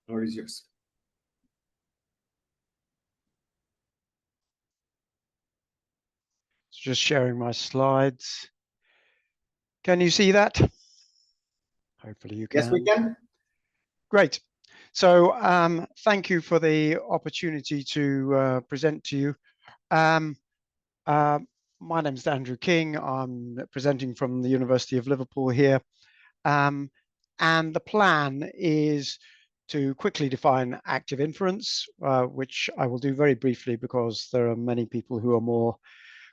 Floor is yours. Just sharing my slides. Can you see that? Hopefully you can. Yes, we can. Great. So thank you for the opportunity to present to you. My name is Andrew King. I'm presenting from the University of Liverpool here. And the plan is to quickly define active inference, which I will do very briefly because there are many people who are more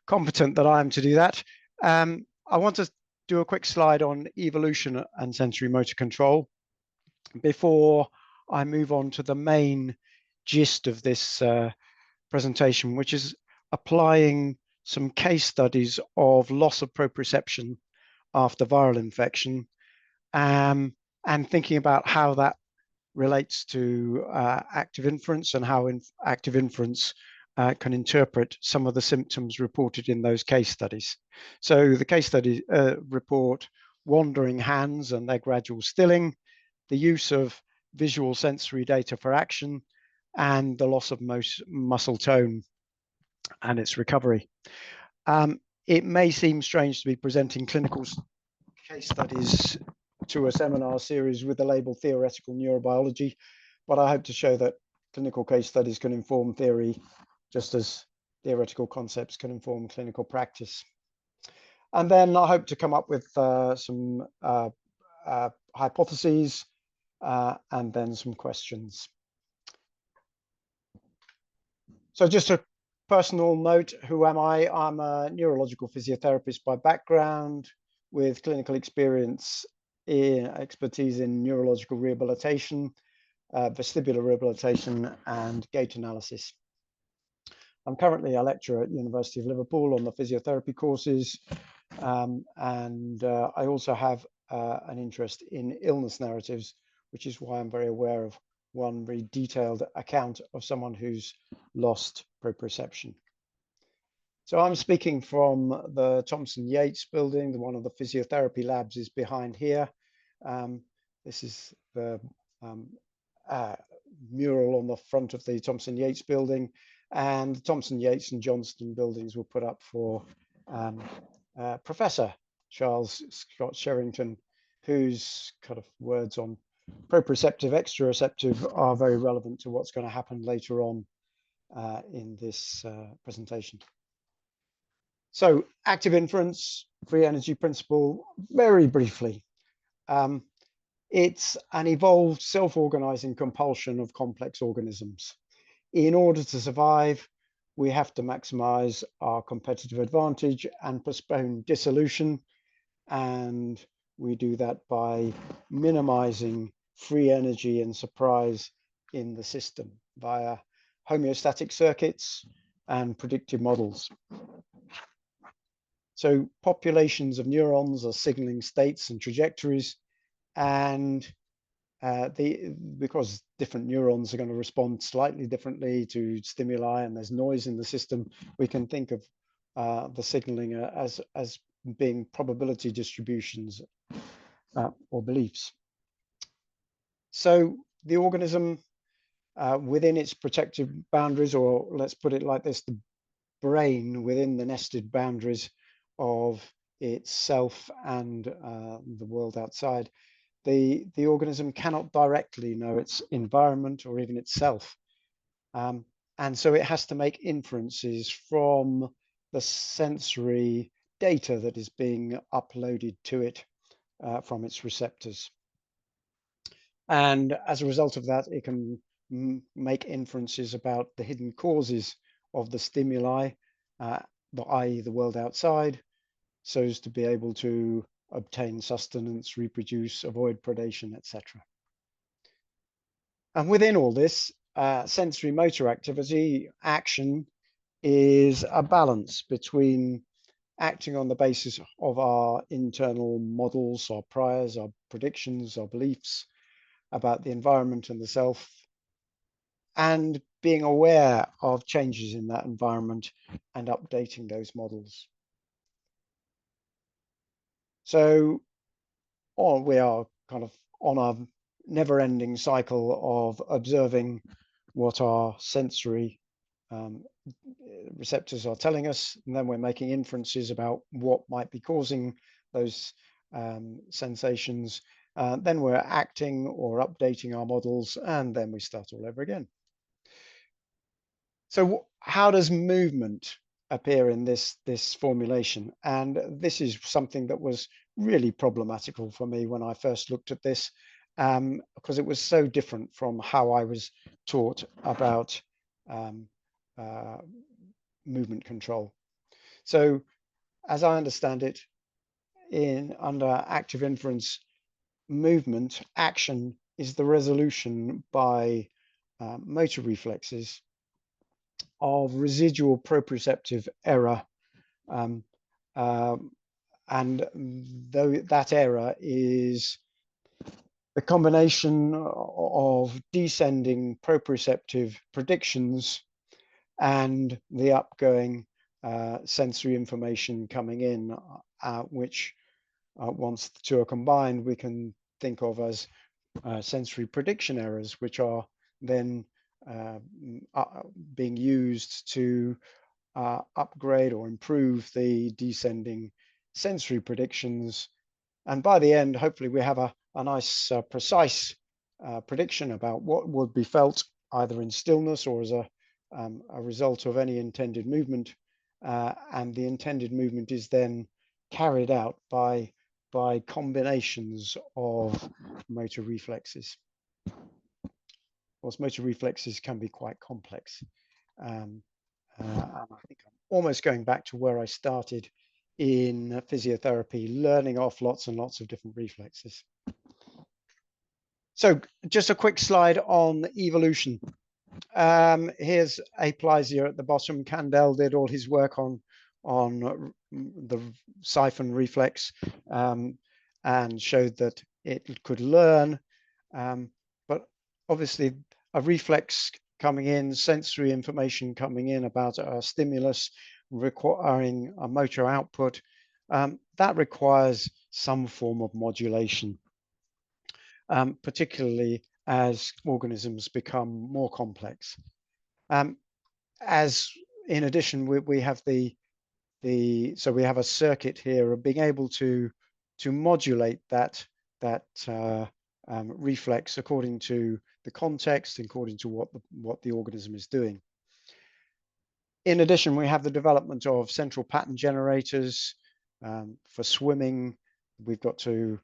competent than I am to do that. I want to do a quick slide on evolution and sensory motor control before I move on to the main gist of this presentation, which is applying some case studies of loss of proprioception after viral infection, and thinking about how that relates to active inference and how active inference can interpret some of the symptoms reported in those case studies. So the case study report wandering hands and their gradual stilling, the use of visual sensory data for action, and the loss of muscle tone and its recovery. It may seem strange to be presenting clinical case studies to a seminar series with the label theoretical neurobiology, but I hope to show that clinical case studies can inform theory just as theoretical concepts can inform clinical practice. And then I hope to come up with some hypotheses and then some questions. So just a personal note, who am I? I'm a neurological physiotherapist by background with clinical expertise in neurological rehabilitation, vestibular rehabilitation, and gait analysis. I'm currently a lecturer at University of Liverpool on the physiotherapy courses, and I also have an interest in illness narratives, which is why I'm very aware of one very detailed account of someone who's lost proprioception. So I'm speaking from the Thomson Yates building. One of the physiotherapy labs is behind here. This is the mural on the front of the Thomson Yates building, and the Thomson Yates and Johnston buildings were put up for Professor Charles Scott Sherrington, whose kind of words on proprioceptive, exteroceptive are very relevant to what's going to happen later on in this presentation. So active inference, free energy principle, very briefly. It's an evolved self-organizing compulsion of complex organisms. In order to survive, we have to maximize our competitive advantage and postpone dissolution. And we do that by minimizing free energy and surprise in the system via homeostatic circuits and predictive models. So populations of neurons are signaling states and trajectories, and because different neurons are going to respond slightly differently to stimuli and there's noise in the system, we can think of the signaling as being probability distributions or beliefs. So the organism within its protective boundaries, or let's put it like this, the brain within the nested boundaries of itself and the world outside, the organism cannot directly know its environment or even itself. And so it has to make inferences from the sensory data that is being uploaded to it from its receptors. And as a result of that, it can make inferences about the hidden causes of the stimuli, i.e. the world outside, so as to be able to obtain sustenance, reproduce, avoid predation, etc. And within all this, sensory motor activity, action, is a balance between acting on the basis of our internal models, our priors, our predictions, our beliefs about the environment and the self, and being aware of changes in that environment and updating those models. So we are kind of on never-ending cycle of observing what our sensory receptors are telling us, and then we're making inferences about what might be causing those sensations. Then we're acting or updating our models, and then we start all over again. So how does movement appear in this formulation? And this is something that was really problematical for me when I first looked at this, because it was so different from how I was taught about movement control. So as I understand it, under active inference, movement action is the resolution by motor reflexes of residual proprioceptive error, and that error is the combination of descending proprioceptive predictions and the upgoing sensory information coming in, which once the two are combined, we can think of as sensory prediction errors, which are then being used to upgrade or improve the descending sensory predictions. And by the end, hopefully we have a nice precise prediction about what would be felt either in stillness or as a result of any intended movement. And the intended movement is then carried out by combinations of motor reflexes. Of course, motor reflexes can be quite complex. And I think I'm almost going back to where I started in physiotherapy, learning off lots and lots of different reflexes. So just a quick slide on evolution. Here's aplasia at the bottom. Candel did all his work on the siphon reflex and showed that it could learn, but obviously a reflex coming in, sensory information coming in about a stimulus requiring a motor output, that requires some form of modulation, particularly as organisms become more complex. As in addition, we have so we have a circuit here of being able to modulate that reflex according to the context, according to what the organism is doing. In addition, we have the development of central pattern generators. For swimming, we've got to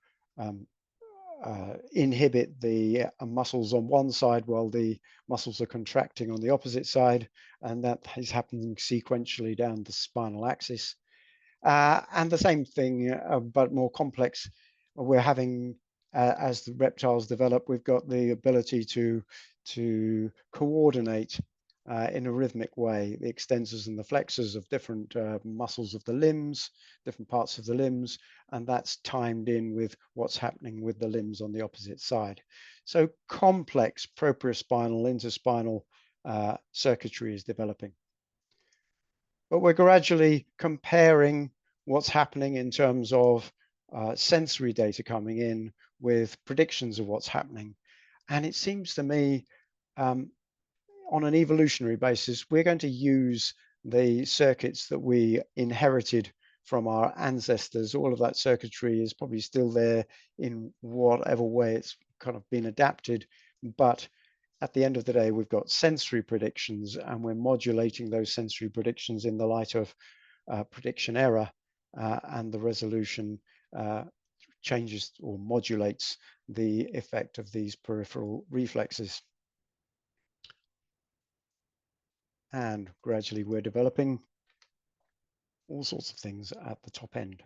inhibit the muscles on one side while the muscles are contracting on the opposite side, and that is happening sequentially down the spinal axis. And the same thing, but more complex, we're having, as the reptiles develop, we've got the ability to coordinate in a rhythmic way the extensors and the flexors of different muscles of the limbs, different parts of the limbs, and that's timed in with what's happening with the limbs on the opposite side. So complex propriospinal, interspinal circuitry is developing. But we're gradually comparing what's happening in terms of sensory data coming in with predictions of what's happening. And it seems to me, on an evolutionary basis, we're going to use the circuits that we inherited from our ancestors. All of that circuitry is probably still there in whatever way it's kind of been adapted. But at the end of the day, we've got sensory predictions, and we're modulating those sensory predictions in the light of prediction error, and the resolution changes or modulates the effect of these peripheral reflexes. And gradually we're developing all sorts of things at the top end.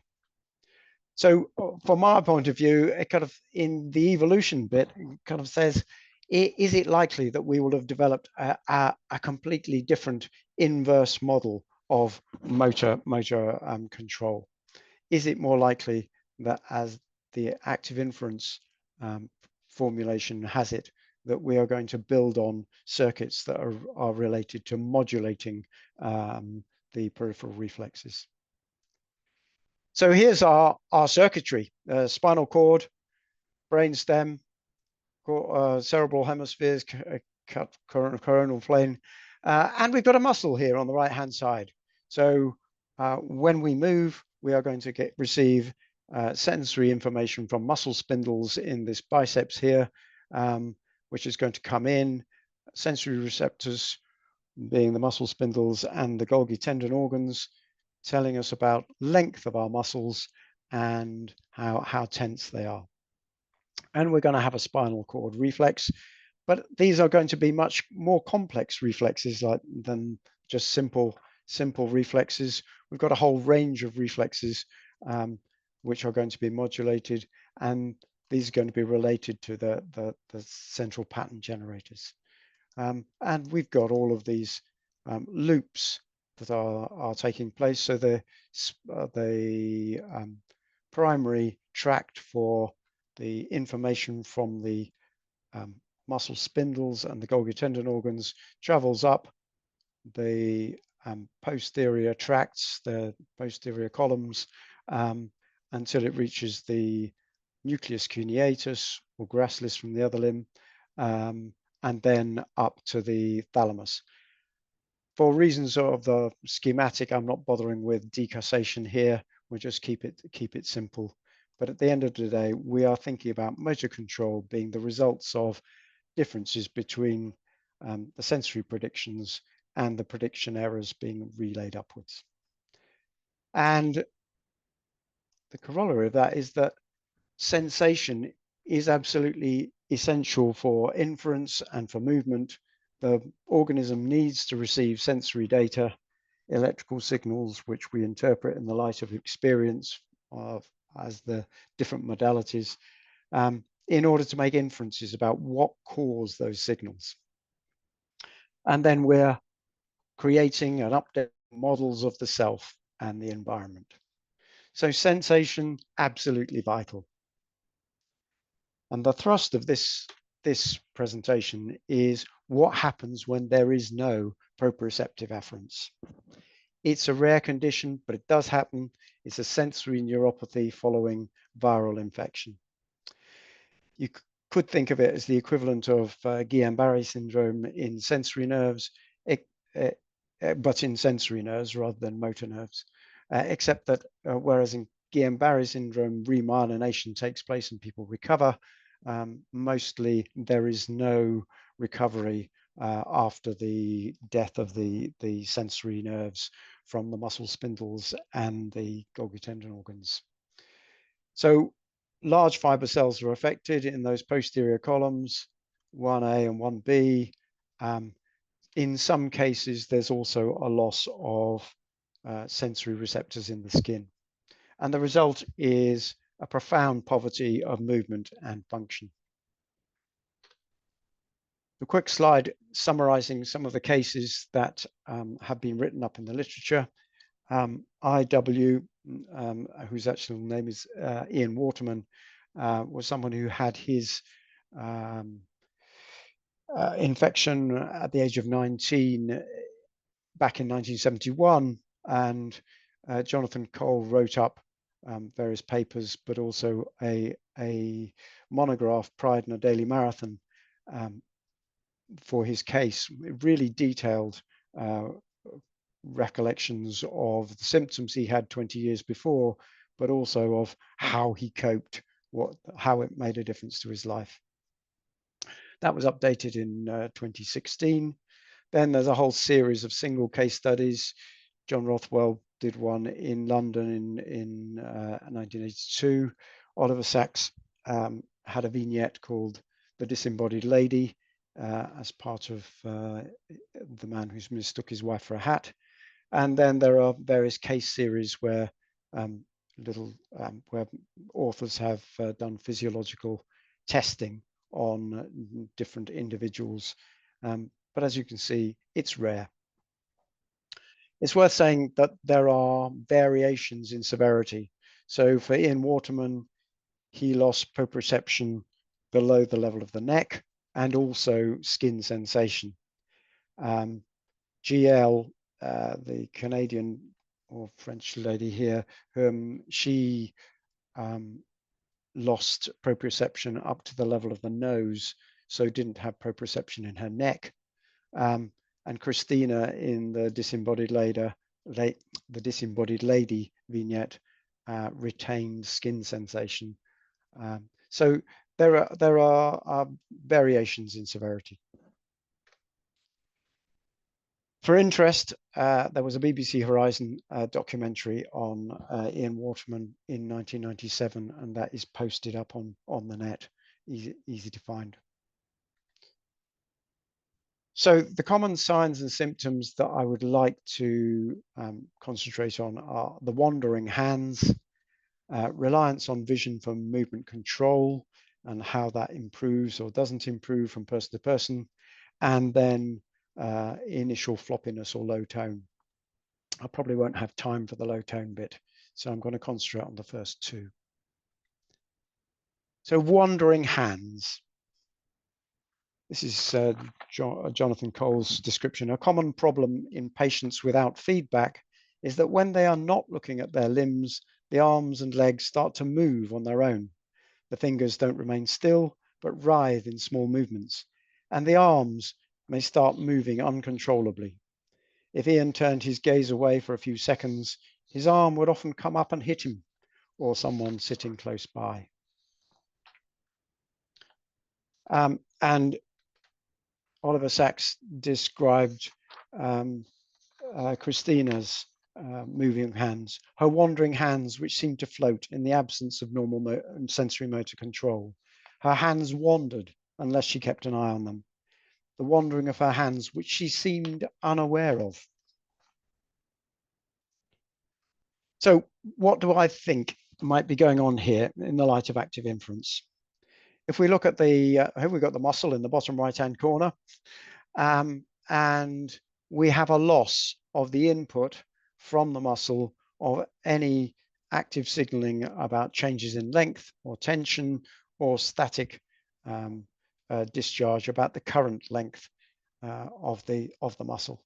So from my point of view, it kind of, in the evolution bit, it kind of says, is it likely that we will have developed a completely different inverse model of motor control? Is it more likely that, as the active inference formulation has it, that we are going to build on circuits that are related to modulating the peripheral reflexes? So here's our circuitry: spinal cord, brainstem, cerebral hemispheres, coronal plane, and we've got a muscle here on the right-hand side. So when we move, we are going to receive sensory information from muscle spindles in this biceps here, which is going to come in. Sensory receptors being the muscle spindles and the Golgi tendon organs, telling us about length of our muscles and how tense they are. And we're going to have a spinal cord reflex, but these are going to be much more complex reflexes than just simple reflexes. We've got a whole range of reflexes which are going to be modulated, and these are going to be related to the central pattern generators. And we've got all of these loops that are taking place. So the primary tract for the information from the muscle spindles and the Golgi tendon organs travels up the posterior tracts, the posterior columns, until it reaches the nucleus cuneatus or gracilis from the other limb, and then up to the thalamus. For reasons of the schematic, I'm not bothering with decussation here. We'll just keep it simple. But at the end of the day, we are thinking about motor control being the results of differences between the sensory predictions and the prediction errors being relayed upwards. And the corollary of that is that sensation is absolutely essential for inference and for movement. The organism needs to receive sensory data, electrical signals, which we interpret in the light of experience as the different modalities, in order to make inferences about what caused those signals. And then we're creating and updating models of the self and the environment. So sensation, absolutely vital. And the thrust of this presentation is what happens when there is no proprioceptive afference. It's a rare condition, but it does happen. It's a sensory neuropathy following viral infection. You could think of it as the equivalent of Guillain-Barré syndrome in sensory nerves, but in sensory nerves rather than motor nerves, except that whereas in Guillain-Barré syndrome, remyelination takes place and people recover, mostly there is no recovery after the death of the sensory nerves from the muscle spindles and the Golgi tendon organs. So large fiber cells are affected in those posterior columns, 1A and 1B. In some cases, there's also a loss of sensory receptors in the skin. And the result is a profound poverty of movement and function. A quick slide summarizing some of the cases that have been written up in the literature. IW, whose actual name is Ian Waterman, was someone who had his infection at the age of 19 back in 1971, and Jonathan Cole wrote up various papers, but also a monograph, Pride in a Daily Marathon, for his case. It really detailed recollections of the symptoms he had 20 years before, but also of how he coped, how it made a difference to his life. That was updated in 2016. Then there's a whole series of single case studies. John Rothwell did one in London in 1982. Oliver Sacks had a vignette called The Disembodied Lady as part of The Man Who's Mistook His Wife for a Hat. And then there are various case series where where authors have done physiological testing on different individuals. But as you can see, it's rare. It's worth saying that there are variations in severity. So for Ian Waterman, he lost proprioception below the level of the neck and also skin sensation. GL, the Canadian or French lady here, she lost proprioception up to the level of the nose, so didn't have proprioception in her neck. And Christina in the disembodied lady vignette retained skin sensation. So there are variations in severity. For interest, there was a BBC Horizon documentary on Ian Waterman in 1997, and that is posted up on the net, easy to find. So the common signs and symptoms that I would like to concentrate on are the wandering hands, reliance on vision for movement control and how that improves or doesn't improve from person to person, and then initial floppiness or low tone. I probably won't have time for the low tone bit, so I'm going to concentrate on the first two. So wandering hands. This is Jonathan Cole's description. A common problem in patients without feedback is that when they are not looking at their limbs, the arms and legs start to move on their own. The fingers don't remain still, but writhe in small movements, and the arms may start moving uncontrollably. If Ian turned his gaze away for a few seconds, his arm would often come up and hit him or someone sitting close by. And Oliver Sacks described Christina's moving hands, her wandering hands which seemed to float in the absence of normal sensory motor control. Her hands wandered unless she kept an eye on them. The wandering of her hands which she seemed unaware of. So what do I think might be going on here in the light of active inference? If we look at the, here we've got the muscle in the bottom right-hand corner, and we have a loss of the input from the muscle of any active signaling about changes in length or tension or static discharge about the current length of the muscle,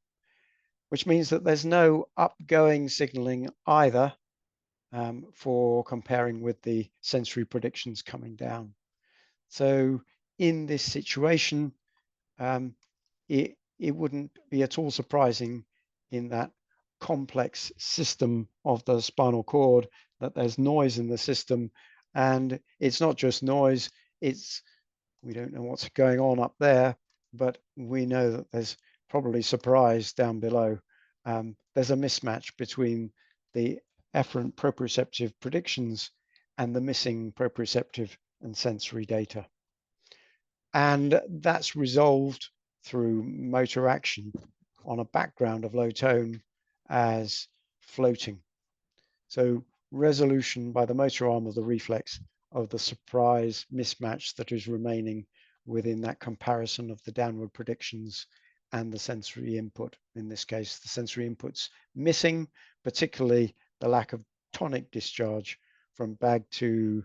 which means that there's no upgoing signaling either for comparing with the sensory predictions coming down. So in this situation, it wouldn't be at all surprising in that complex system of the spinal cord that there's noise in the system, and it's not just noise, we don't know what's going on up there, but we know that there's probably surprise down below. There's a mismatch between the efferent proprioceptive predictions and the missing proprioceptive and sensory data. And that's resolved through motor action on a background of low tone as floating. So resolution by the motor arm of the reflex of the surprise mismatch that is remaining within that comparison of the downward predictions and the sensory input. In this case, the sensory inputs missing, particularly the lack of tonic discharge from bag to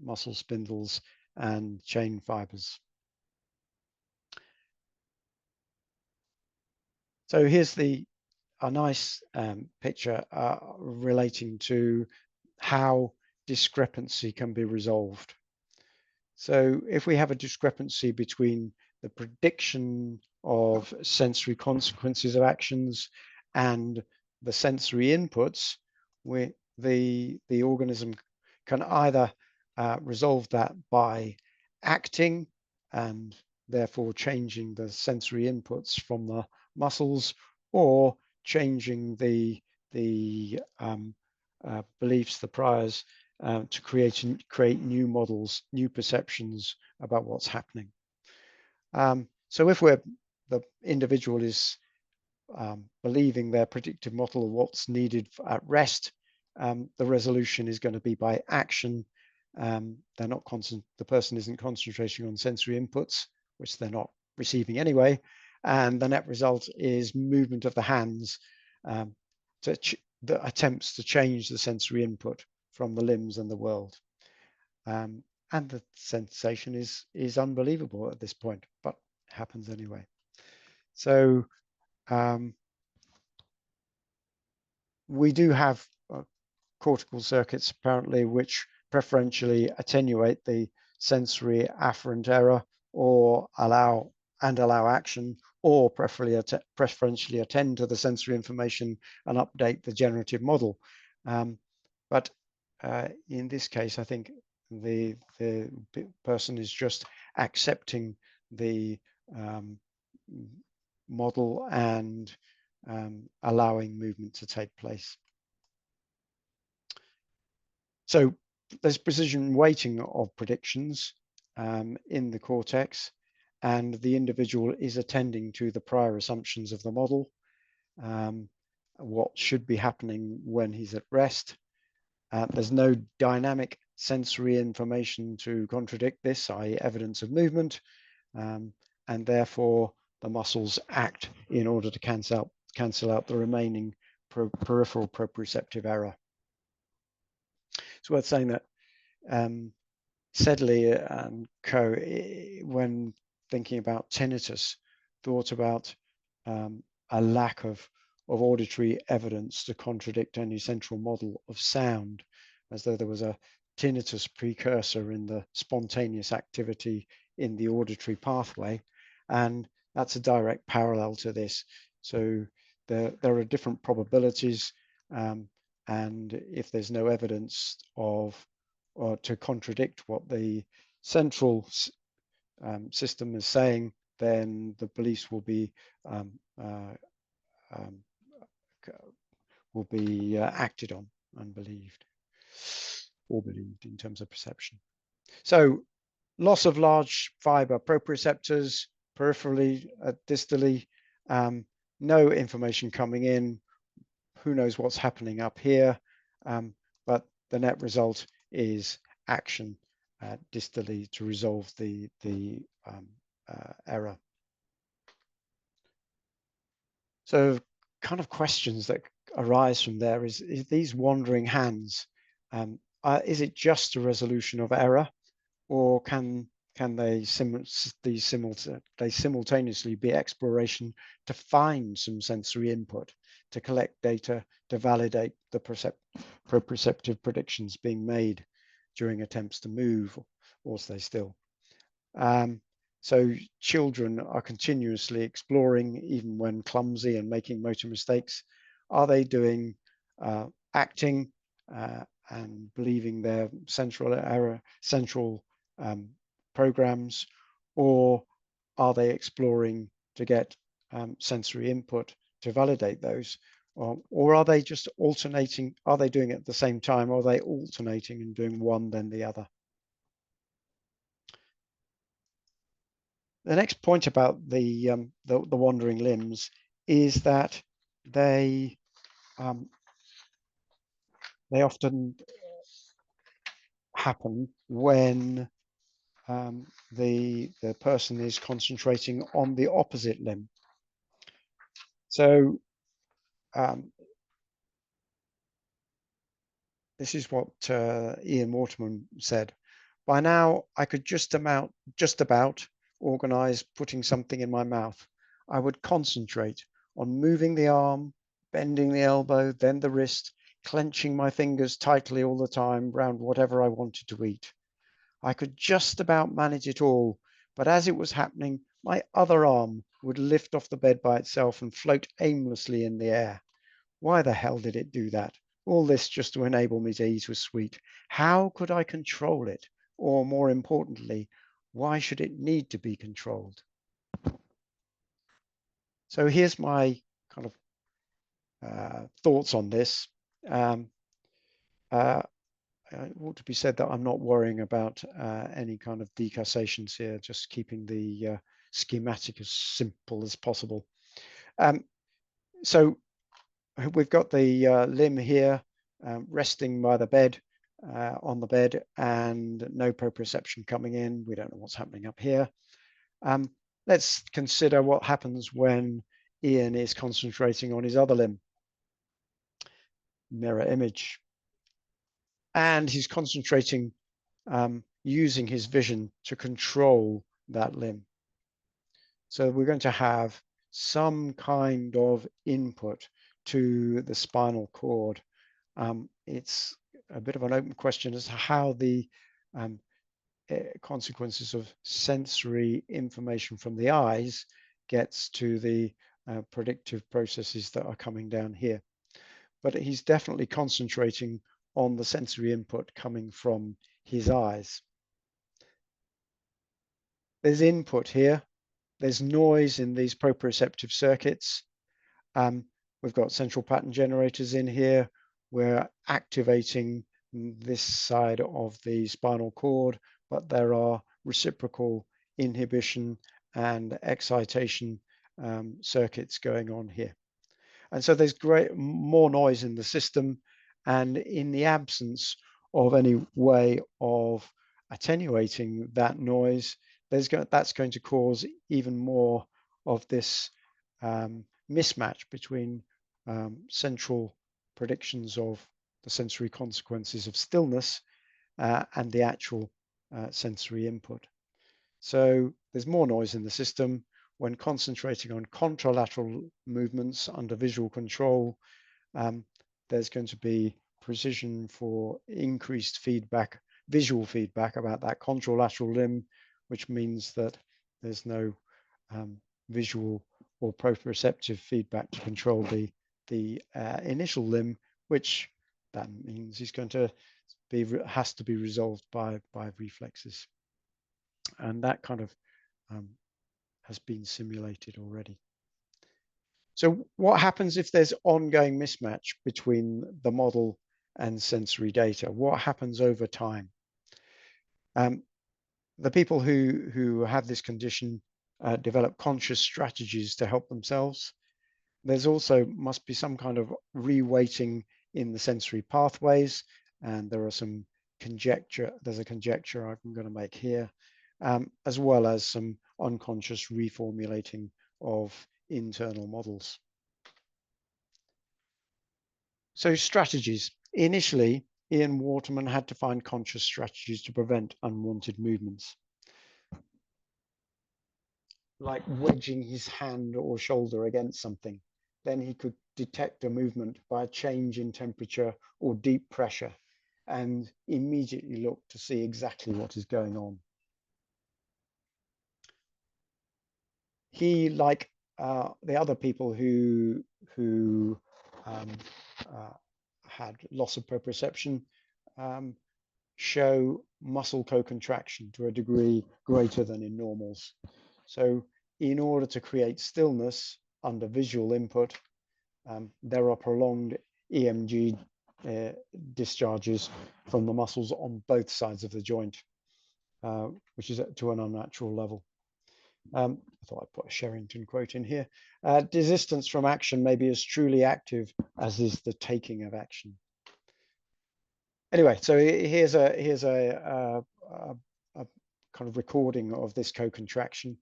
muscle spindles and chain fibers. So here's a nice picture relating to how discrepancy can be resolved. So if we have a discrepancy between the prediction of sensory consequences of actions and the sensory inputs, the organism can either resolve that by acting and therefore changing the sensory inputs from the muscles, or changing the beliefs, the priors, to create new models, new perceptions about what's happening. So if the individual is believing their predictive model of what's needed at rest, the resolution is going to be by action. The person isn't concentrating on sensory inputs, which they're not receiving anyway, and the net result is movement of the hands that attempts to change the sensory input from the limbs and the world. And the sensation is unbelievable at this point, but it happens anyway. So we do have cortical circuits apparently which preferentially attenuate the sensory afferent error, or allow action, or preferentially attend to the sensory information and update the generative model. But in this case, I think the person is just accepting the model and allowing movement to take place. So there's precision weighting of predictions in the cortex, and the individual is attending to the prior assumptions of the model, what should be happening when he's at rest. There's no dynamic sensory information to contradict this, i.e. evidence of movement, and therefore the muscles act in order to cancel out the remaining peripheral proprioceptive error. It's worth saying that Sedley and co, when thinking about tinnitus, thought about a lack of auditory evidence to contradict any central model of sound, as though there was a tinnitus precursor in the spontaneous activity in the auditory pathway. And that's a direct parallel to this. So there are different probabilities, and if there's no evidence or to contradict what the central system is saying, then the beliefs will be acted on and believed, or believed in terms of perception. So loss of large fiber proprioceptors peripherally, distally, no information coming in. Who knows what's happening up here? But the net result is action distally to resolve the error. So kind of questions that arise from there is these wandering hands, is it just a resolution of error, or can they simultaneously be exploration to find some sensory input, to collect data, to validate the proprioceptive predictions being made during attempts to move or stay still? So children are continuously exploring, even when clumsy and making motor mistakes. Are they doing acting and believing their central programs, or are they exploring to get sensory input to validate those, or are they just alternating? Are they doing it at the same time, or are they alternating and doing one then the other? The next point about the wandering limbs is that they often happen when the person is concentrating on the opposite limb. So this is what Ian Waterman said. By now, I could just about organize putting something in my mouth. I would concentrate on moving the arm, bending the elbow, then the wrist, clenching my fingers tightly all the time round whatever I wanted to eat. I could just about manage it all, but as it was happening, my other arm would lift off the bed by itself and float aimlessly in the air. Why the hell did it do that? All this just to enable me to eat was sweet. How could I control it? Or more importantly, why should it need to be controlled? So here's my kind of thoughts on this. It ought to be said that I'm not worrying about any kind of decussations here, just keeping the schematic as simple as possible. So we've got the limb here resting by the bed, on the bed, and no proprioception coming in. We don't know what's happening up here. Let's consider what happens when Ian is concentrating on his other limb. Mirror image. And he's concentrating using his vision to control that limb. So we're going to have some kind of input to the spinal cord. It's a bit of an open question as to how the consequences of sensory information from the eyes gets to the predictive processes that are coming down here. But he's definitely concentrating on the sensory input coming from his eyes. There's input here. There's noise in these proprioceptive circuits. We've got central pattern generators in here. We're activating this side of the spinal cord, but there are reciprocal inhibition and excitation circuits going on here. And so there's more noise in the system, and in the absence of any way of attenuating that noise, that's going to cause even more of this mismatch between central predictions of the sensory consequences of stillness and the actual sensory input. So there's more noise in the system. When concentrating on contralateral movements under visual control, there's going to be precision for increased feedback, visual feedback about that contralateral limb, which means that there's no visual or proprioceptive feedback to control the initial limb, which that means he's going to has to be resolved by reflexes, and that kind of has been simulated already. So what happens if there's ongoing mismatch between the model and sensory data? What happens over time? The people who have this condition develop conscious strategies to help themselves. There's also must be some kind of reweighting in the sensory pathways, and there are some conjecture. There's a conjecture I'm going to make here, as well as some unconscious reformulating of internal models. So strategies. Initially, Ian Waterman had to find conscious strategies to prevent unwanted movements, like wedging his hand or shoulder against something. Then he could detect a movement by a change in temperature or deep pressure and immediately look to see exactly what is going on. He, like the other people who had loss of proprioception, show muscle co-contraction to a degree greater than in normals. So in order to create stillness under visual input, there are prolonged EMG discharges from the muscles on both sides of the joint, which is to an unnatural level. I thought I'd put a Sherrington quote in here. Desistance from action may be as truly active as is the taking of action. Anyway, so here's a kind of recording of this co-contraction.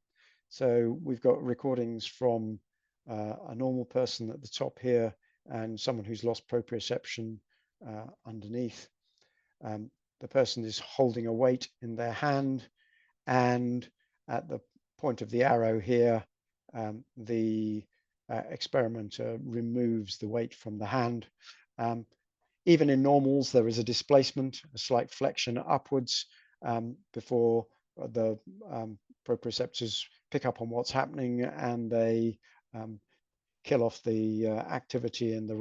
So we've got recordings from a normal person at the top here and someone who's lost proprioception underneath. The person is holding a weight in their hand, and at the point of the arrow here, the experimenter removes the weight from the hand. Even in normals, there is a displacement, a slight flexion upwards before the proprioceptors pick up on what's happening, and they kill off the activity in the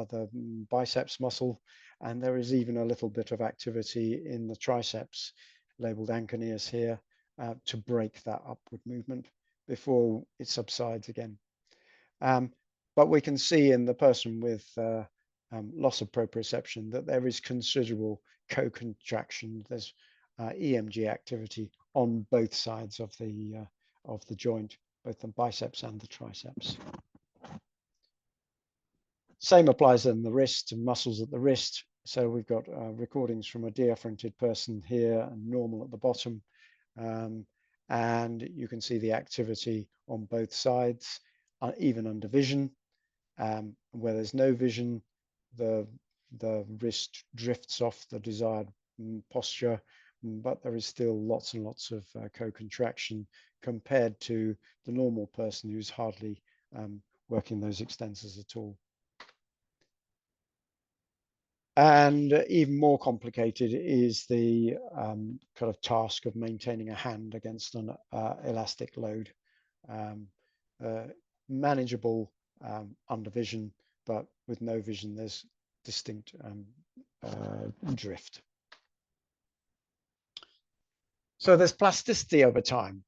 the biceps muscle. And there is even a little bit of activity in the triceps, labeled anconeus here, to break that upward movement before it subsides again. But we can see in the person with loss of proprioception that there is considerable co-contraction. There's EMG activity on both sides of the joint, both the biceps and the triceps. Same applies in the wrist and muscles at the wrist. So we've got recordings from a deafferented person here and normal at the bottom. And you can see the activity on both sides, even under vision. Where there's no vision, the wrist drifts off the desired posture, but there is still lots and lots of co-contraction compared to the normal person who's hardly working those extensors at all. And even more complicated is the kind of task of maintaining a hand against an elastic load. Manageable under vision, but with no vision, there's distinct drift. So there's plasticity over time.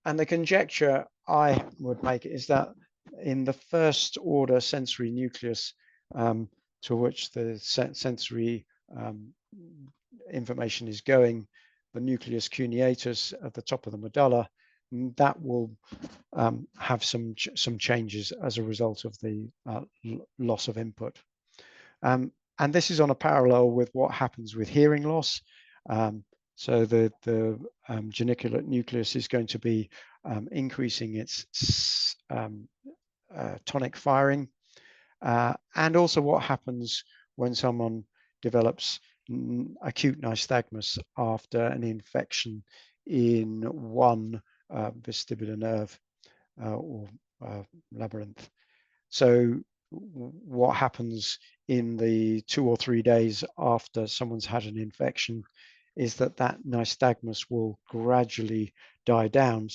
And the conjecture I would make is that in the first order sensory nucleus, to which the sensory information is going, the nucleus cuneatus at the top of the medulla, that will have some changes as a result of the loss of input. And this is on a parallel with what happens with hearing loss. So the geniculate nucleus is going to be increasing its tonic firing. And also what happens when someone develops acute nystagmus after an infection in one vestibular nerve or labyrinth. So what happens in the 2 or 3 days after someone's had an infection is that nystagmus will gradually die down,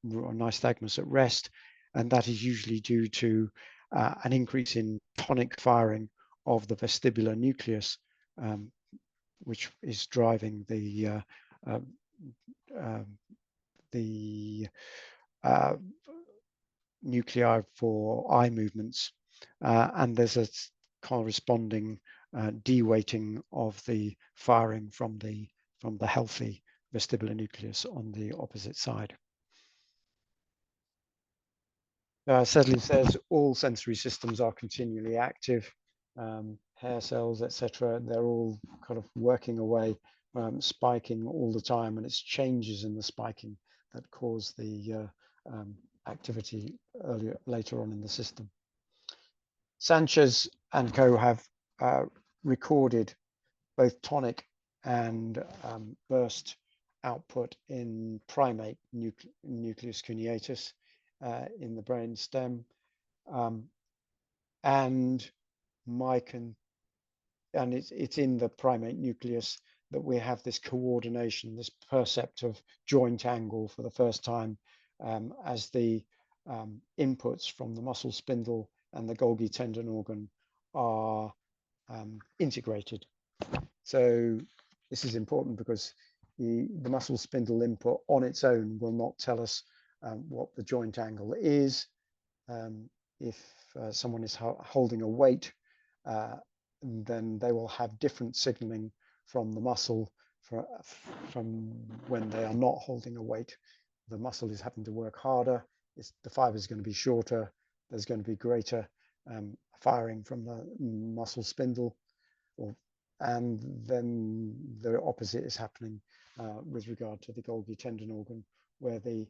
nystagmus at rest, and that is usually due to an increase in tonic firing of the vestibular nucleus, which is driving the nuclei for eye movements, and there's a corresponding deweighting of the firing from the healthy vestibular nucleus on the opposite side. Sedley says all sensory systems are continually active. Hair cells, etc., they're all kind of working away, spiking all the time, and it's changes in the spiking that cause the activity later on in the system. Sanchez and co have recorded both tonic and burst output in primate nucleus cuneatus in the brain stem, and it's in the primate nucleus that we have this coordination, this perceptive joint angle for the first time, as the inputs from the muscle spindle and the Golgi tendon organ are integrated. So this is important because the muscle spindle input on its own will not tell us what the joint angle is. If someone is holding a weight, then they will have different signaling from the muscle from when they are not holding a weight. The muscle is having to work harder, the fiber is going to be shorter, there's going to be greater firing from the muscle spindle, and then the opposite is happening with regard to the Golgi tendon organ, where the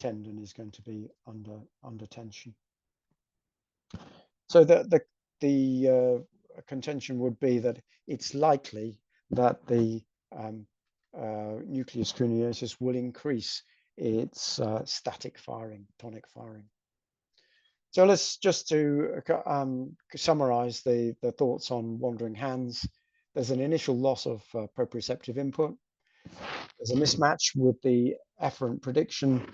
tendon is going to be under tension. So the contention would be that it's likely that the nucleus cuneatus will increase its static firing, tonic firing. So let's just to summarize the thoughts on wandering hands. There's an initial loss of proprioceptive input. There's a mismatch with the afferent prediction,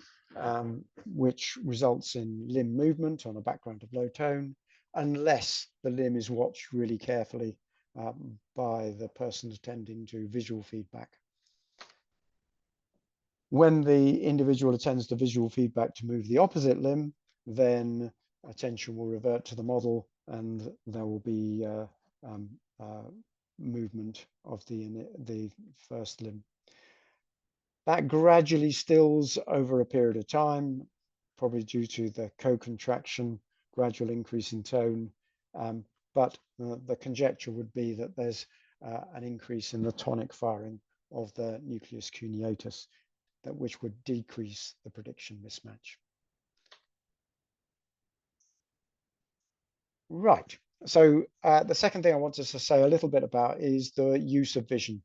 which results in limb movement on a background of low tone, unless the limb is watched really carefully by the person attending to visual feedback. When the individual attends to visual feedback to move the opposite limb, then attention will revert to the model, and there will be movement of the first limb. That gradually stills over a period of time, probably due to the co-contraction, gradual increase in tone, but the conjecture would be that there's an increase in the tonic firing of the nucleus cuneatus, which would decrease the prediction mismatch. Right. So the second thing I wanted to say a little bit about is the use of vision.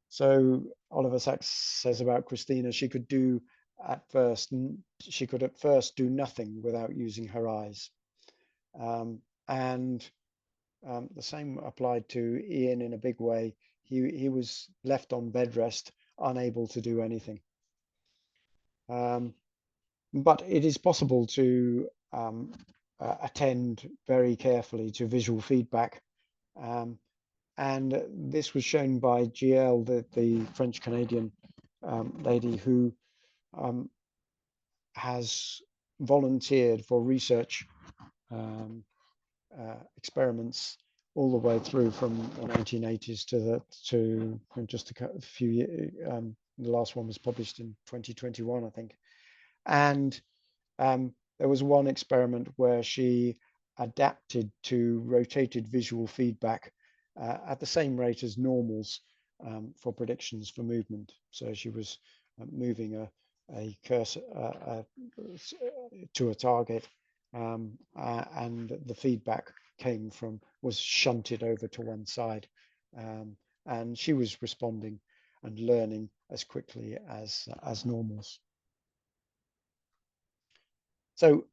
So Oliver Sacks says about Christina, she could at first do nothing without using her eyes. And The same applied to Ian in a big way. He was left on bed rest, unable to do anything. But it is possible to attend very carefully to visual feedback. And this was shown by GL, the French-Canadian lady who has volunteered for research experiments all the way through from the 1980s to just a few years. The last one was published in 2021, I think. And there was one experiment where she adapted to rotated visual feedback at the same rate as normals for predictions for movement. So she was moving a cursor to a target, and the feedback was shunted over to one side, and she was responding and learning as quickly as normals. So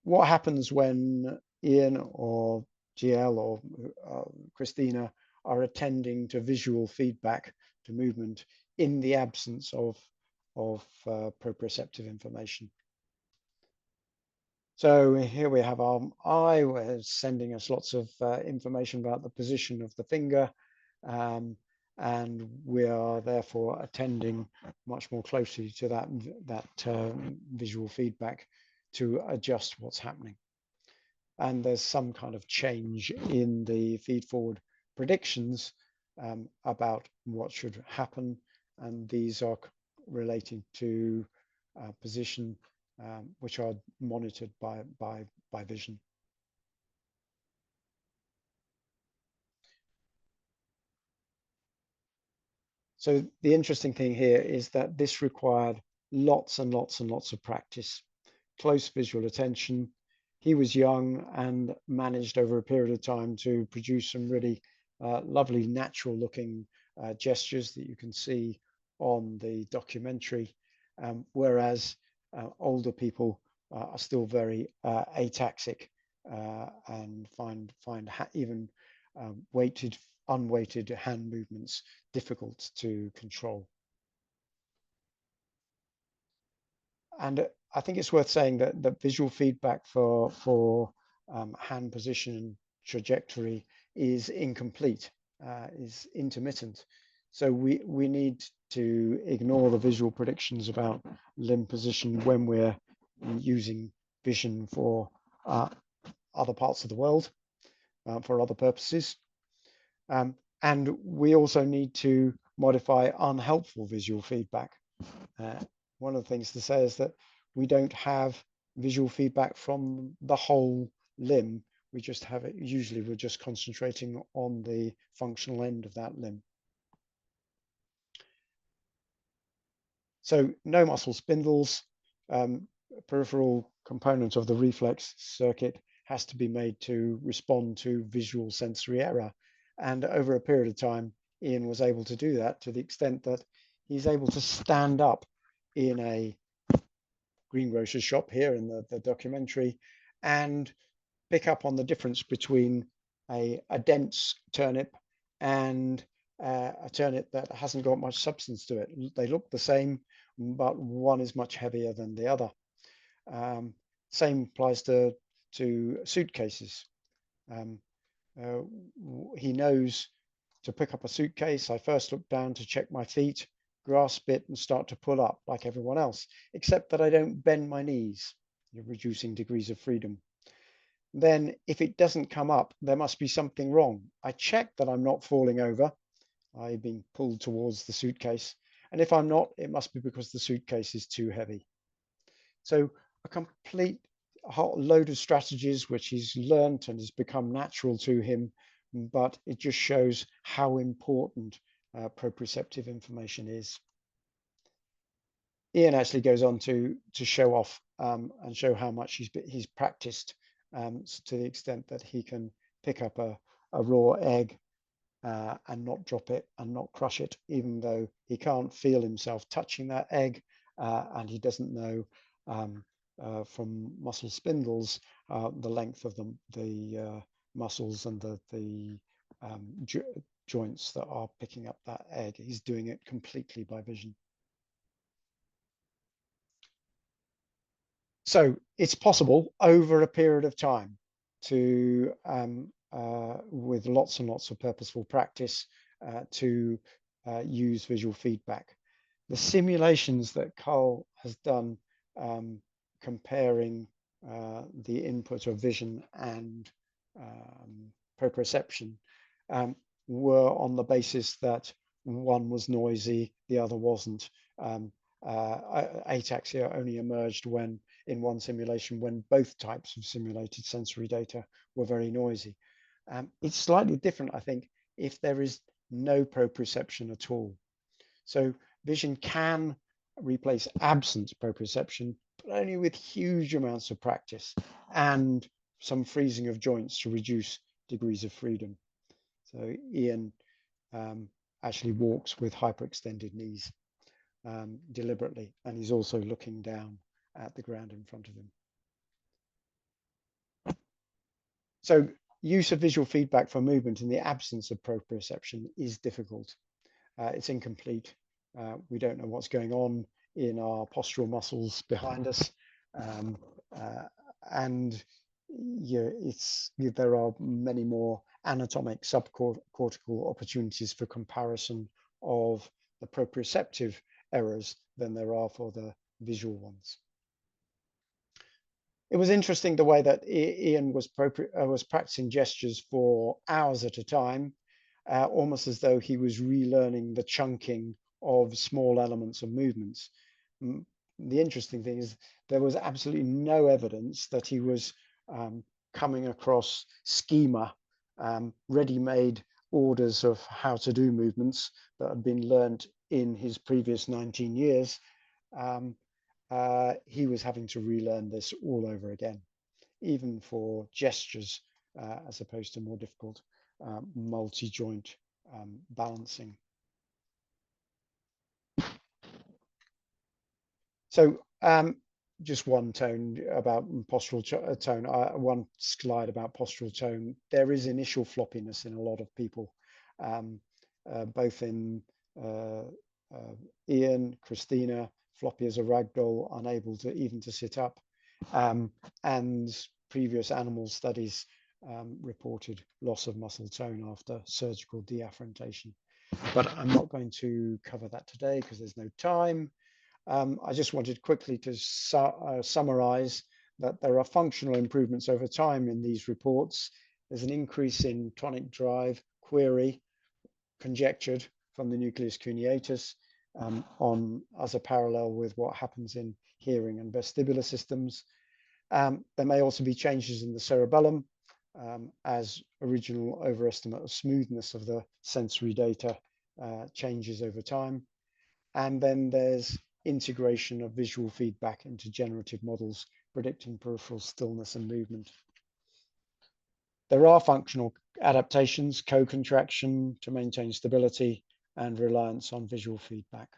what happens when Ian or GL or Christina are attending to visual feedback to movement in the absence of proprioceptive information? So here we have our eye, we're sending us lots of information about the position of the finger, and we are therefore attending much more closely to that visual feedback to adjust what's happening. And there's some kind of change in the feed-forward predictions about what should happen, and these are relating to position, which are monitored by vision. So the interesting thing here is that this required lots and lots and lots of practice, close visual attention. He was young and managed over a period of time to produce some really lovely natural looking gestures that you can see on the documentary, whereas older people are still very ataxic and find even unweighted hand movements difficult to control. And I think it's worth saying that the visual feedback for hand position and trajectory is incomplete, is intermittent. So we need to ignore the visual predictions about limb position when we're using vision for other parts of the world, for other purposes. And we also need to modify unhelpful visual feedback. One of the things to say is that we don't have visual feedback from the whole limb. We just have it, usually we're just concentrating on the functional end of that limb. So no muscle spindles, peripheral component of the reflex circuit has to be made to respond to visual sensory error. And over a period of time, Ian was able to do that to the extent that he's able to stand up in a greengrocer's shop here in the documentary and pick up on the difference between a dense turnip and a turnip that hasn't got much substance to it. They look the same, but one is much heavier than the other. Same applies to suitcases. He knows to pick up a suitcase, I first look down to check my feet, grasp it and start to pull up like everyone else, except that I don't bend my knees. You're reducing degrees of freedom. Then if it doesn't come up, there must be something wrong. I check that I'm not falling over, I'm being pulled towards the suitcase. And if I'm not, it must be because the suitcase is too heavy. So a complete whole load of strategies which he's learned and has become natural to him, but it just shows how important proprioceptive information is. Ian actually goes on to show off and show how much he's practiced to the extent that he can pick up a raw egg and not drop it and not crush it, even though he can't feel himself touching that egg, and he doesn't know from muscle spindles the length of the muscles and the joints that are picking up that egg. He's doing it completely by vision. So it's possible over a period of time to, with lots and lots of purposeful practice, to use visual feedback. The simulations that Carl has done comparing the input of vision and proprioception were on the basis that one was noisy, the other wasn't. Ataxia only emerged when, in one simulation, when both types of simulated sensory data were very noisy. It's slightly different, I think, if there is no proprioception at all. So vision can replace absent proprioception, but only with huge amounts of practice and some freezing of joints to reduce degrees of freedom. So Ian actually walks with hyperextended knees deliberately, and he's also looking down at the ground in front of him. So use of visual feedback for movement in the absence of proprioception is difficult. It's incomplete. We don't know what's going on in our postural muscles behind us. And there are many more anatomic subcortical opportunities for comparison of the proprioceptive errors than there are for the visual ones. It was interesting the way that Ian was practicing gestures for hours at a time, almost as though he was relearning the chunking of small elements of movements. The interesting thing is there was absolutely no evidence that he was coming across schema, ready-made orders of how to do movements that had been learned in his previous 19 years. He was having to relearn this all over again, even for gestures, as opposed to more difficult multi-joint balancing. So just one tone about postural tone, one slide about postural tone. There is initial floppiness in a lot of people, both in Ian, Christina, floppy as a ragdoll, unable to even to sit up, and previous animal studies reported loss of muscle tone after surgical deafferentation. But I'm not going to cover that today because there's no time. I just wanted quickly to summarize that there are functional improvements over time in these reports. There's an increase in tonic drive query conjectured from the nucleus cuneatus as a parallel with what happens in hearing and vestibular systems. There may also be changes in the cerebellum as original overestimate of smoothness of the sensory data changes over time. And then there's integration of visual feedback into generative models predicting peripheral stillness and movement. There are functional adaptations, co-contraction to maintain stability and reliance on visual feedback.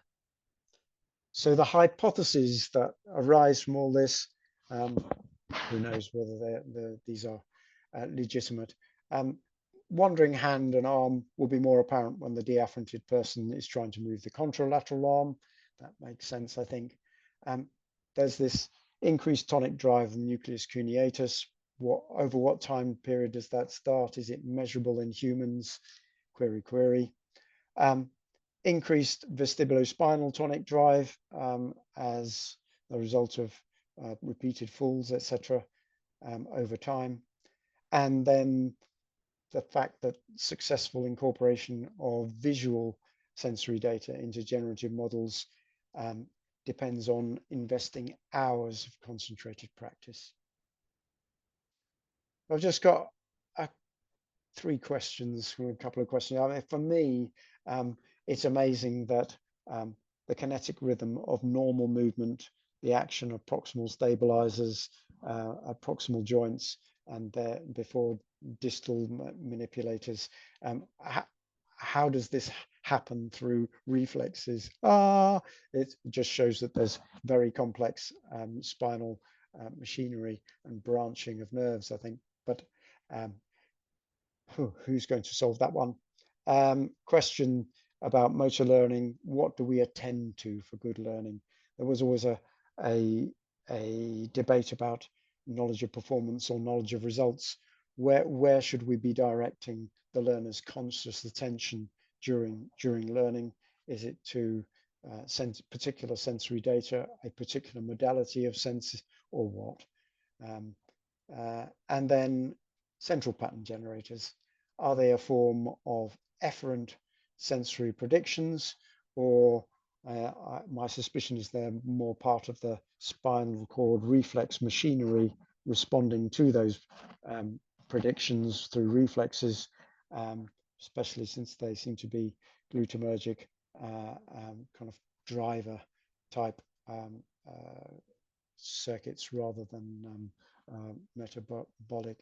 So the hypotheses that arise from all this, who knows whether these are legitimate. Wandering hand and arm will be more apparent when the deafferented person is trying to move the contralateral arm. That makes sense, I think. There's this increased tonic drive in the nucleus cuneatus. Over what time period does that start? Is it measurable in humans? Query, query. Increased vestibulospinal tonic drive as a result of repeated falls, etc., over time. And then the fact that successful incorporation of visual sensory data into generative models depends on investing hours of concentrated practice. I've just got three questions, a couple of questions. I mean, for me, it's amazing that the kinetic rhythm of normal movement, the action of proximal stabilizers, proximal joints, and before distal manipulators, how does this happen through reflexes? It just shows that there's very complex spinal machinery and branching of nerves, I think. But who's going to solve that one? Question about motor learning. What do we attend to for good learning? There was always a, a debate about knowledge of performance or knowledge of results. Where should we be directing the learner's conscious attention during learning? Is it to particular sensory data, a particular modality of sense, or what? And then central pattern generators. Are they a form of efferent sensory predictions, or my suspicion is they're more part of the spinal cord reflex machinery responding to those predictions through reflexes, especially since they seem to be glutamatergic kind of driver type circuits rather than metabotropic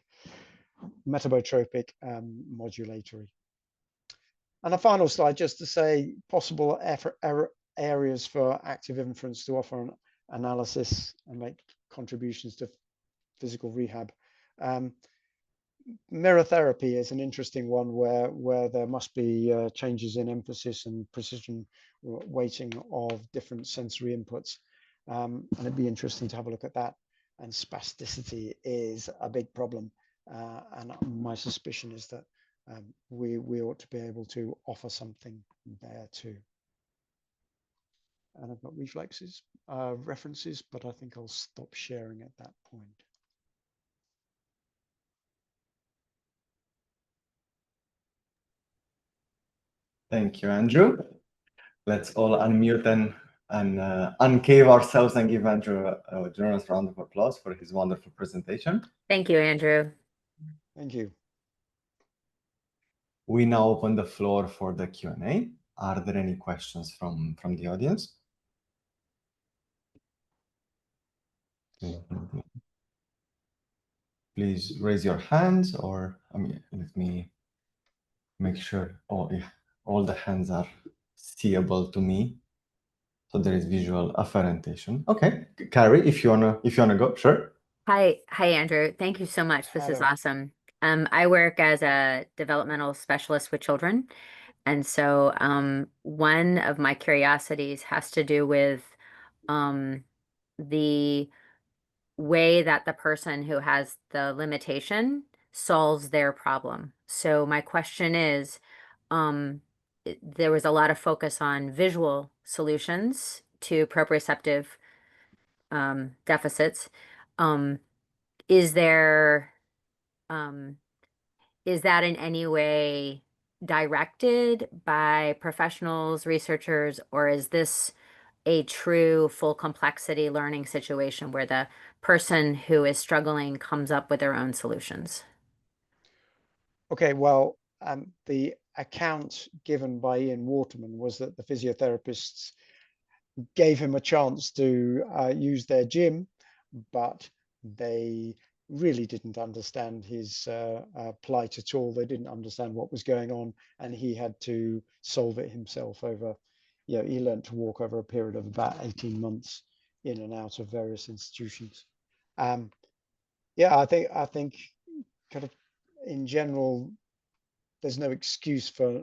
modulatory. And a final slide just to say possible areas for active inference to offer an analysis and make contributions to physical rehab. Mirror therapy is an interesting one where there must be changes in emphasis and precision weighting of different sensory inputs. And it'd be interesting to have a look at that. And spasticity is a big problem. And my suspicion is that we ought to be able to offer something there too. And I've got reflexes, references, but I think I'll stop sharing at that point. Thank you, Andrew. Let's all unmute and uncave ourselves and give Andrew a generous round of applause for his wonderful presentation. Thank you, Andrew. Thank you. We now open the floor for the Q&A. Are there any questions from the audience? Please raise your hands, or let me make sure. Oh, yeah, all the hands are seeable to me, so there is visual afferentation. Okay, Carrie, if you wanna go, sure. Hi, Andrew. Thank you so much. This is awesome. I work as a developmental specialist with children, and so one of my curiosities has to do with the way that the person who has the limitation solves their problem. So my question is, there was a lot of focus on visual solutions to proprioceptive deficits. Is there, is that in any way directed by professionals, researchers, or is this a true full complexity learning situation where the person who is struggling comes up with their own solutions? Okay, well, the account given by Ian Waterman was that the physiotherapists gave him a chance to use their gym, but they really didn't understand his plight at all. They didn't understand what was going on, and he had to solve it himself over, he learned to walk over a period of about 18 months in and out of various institutions. Yeah, I think kind of in general, there's no excuse for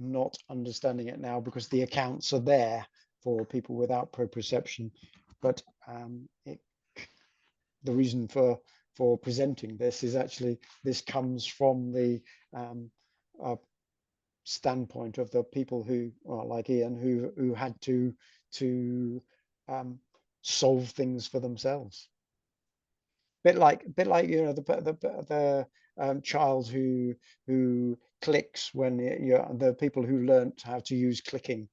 not understanding it now because the accounts are there for people without proprioception. But the reason for presenting this is actually this comes from the standpoint of the people who, well, like Ian, who had to solve things for themselves. Bit like the child who clicks when the people who learnt how to use clicking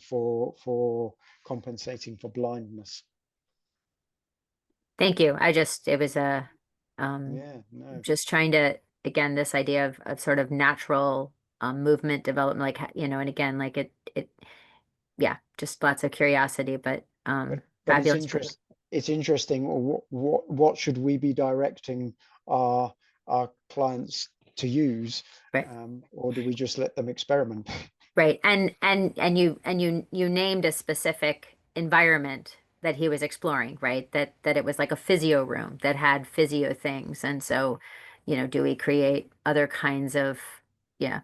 for compensating for blindness. Thank you. It was a Yeah, no. just trying to, again, this idea of sort of natural movement development, like, and again, like yeah, just lots of curiosity, but fabulous. It's interesting. What should we be directing our clients to use, right? Or do we just let them experiment? Right, and you named a specific environment that he was exploring, right? That it was like a physio room that had physio things, and so, you know, do we create other kinds of, yeah.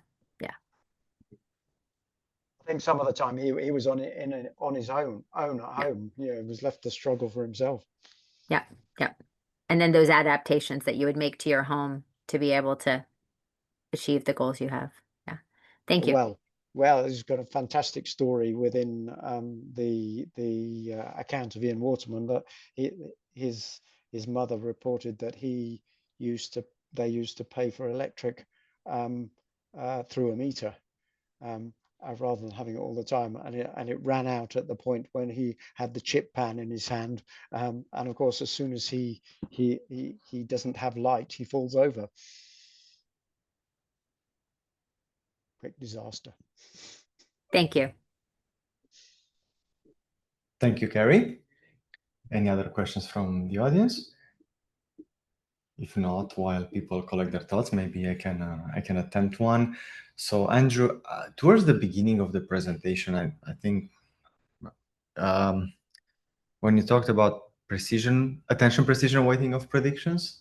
I think some of the time he was on his own at home. You know, was left to struggle for himself. Yeah. And then those adaptations that you would make to your home to be able to achieve the goals you have. Yeah. Thank you. Well, he's got a fantastic story within the account of Ian Waterman that his mother reported that they used to pay for electric through a meter. Rather than having it all the time, and it ran out at the point when he had the chip pan in his hand, and of course, as soon as he doesn't have light, he falls over. Quick disaster. Thank you. Thank you, Carrie. Any other questions from the audience? If not, while people collect their thoughts, maybe I can attempt one. So, Andrew, towards the beginning of the presentation, I think when you talked about attention precision weighting of predictions,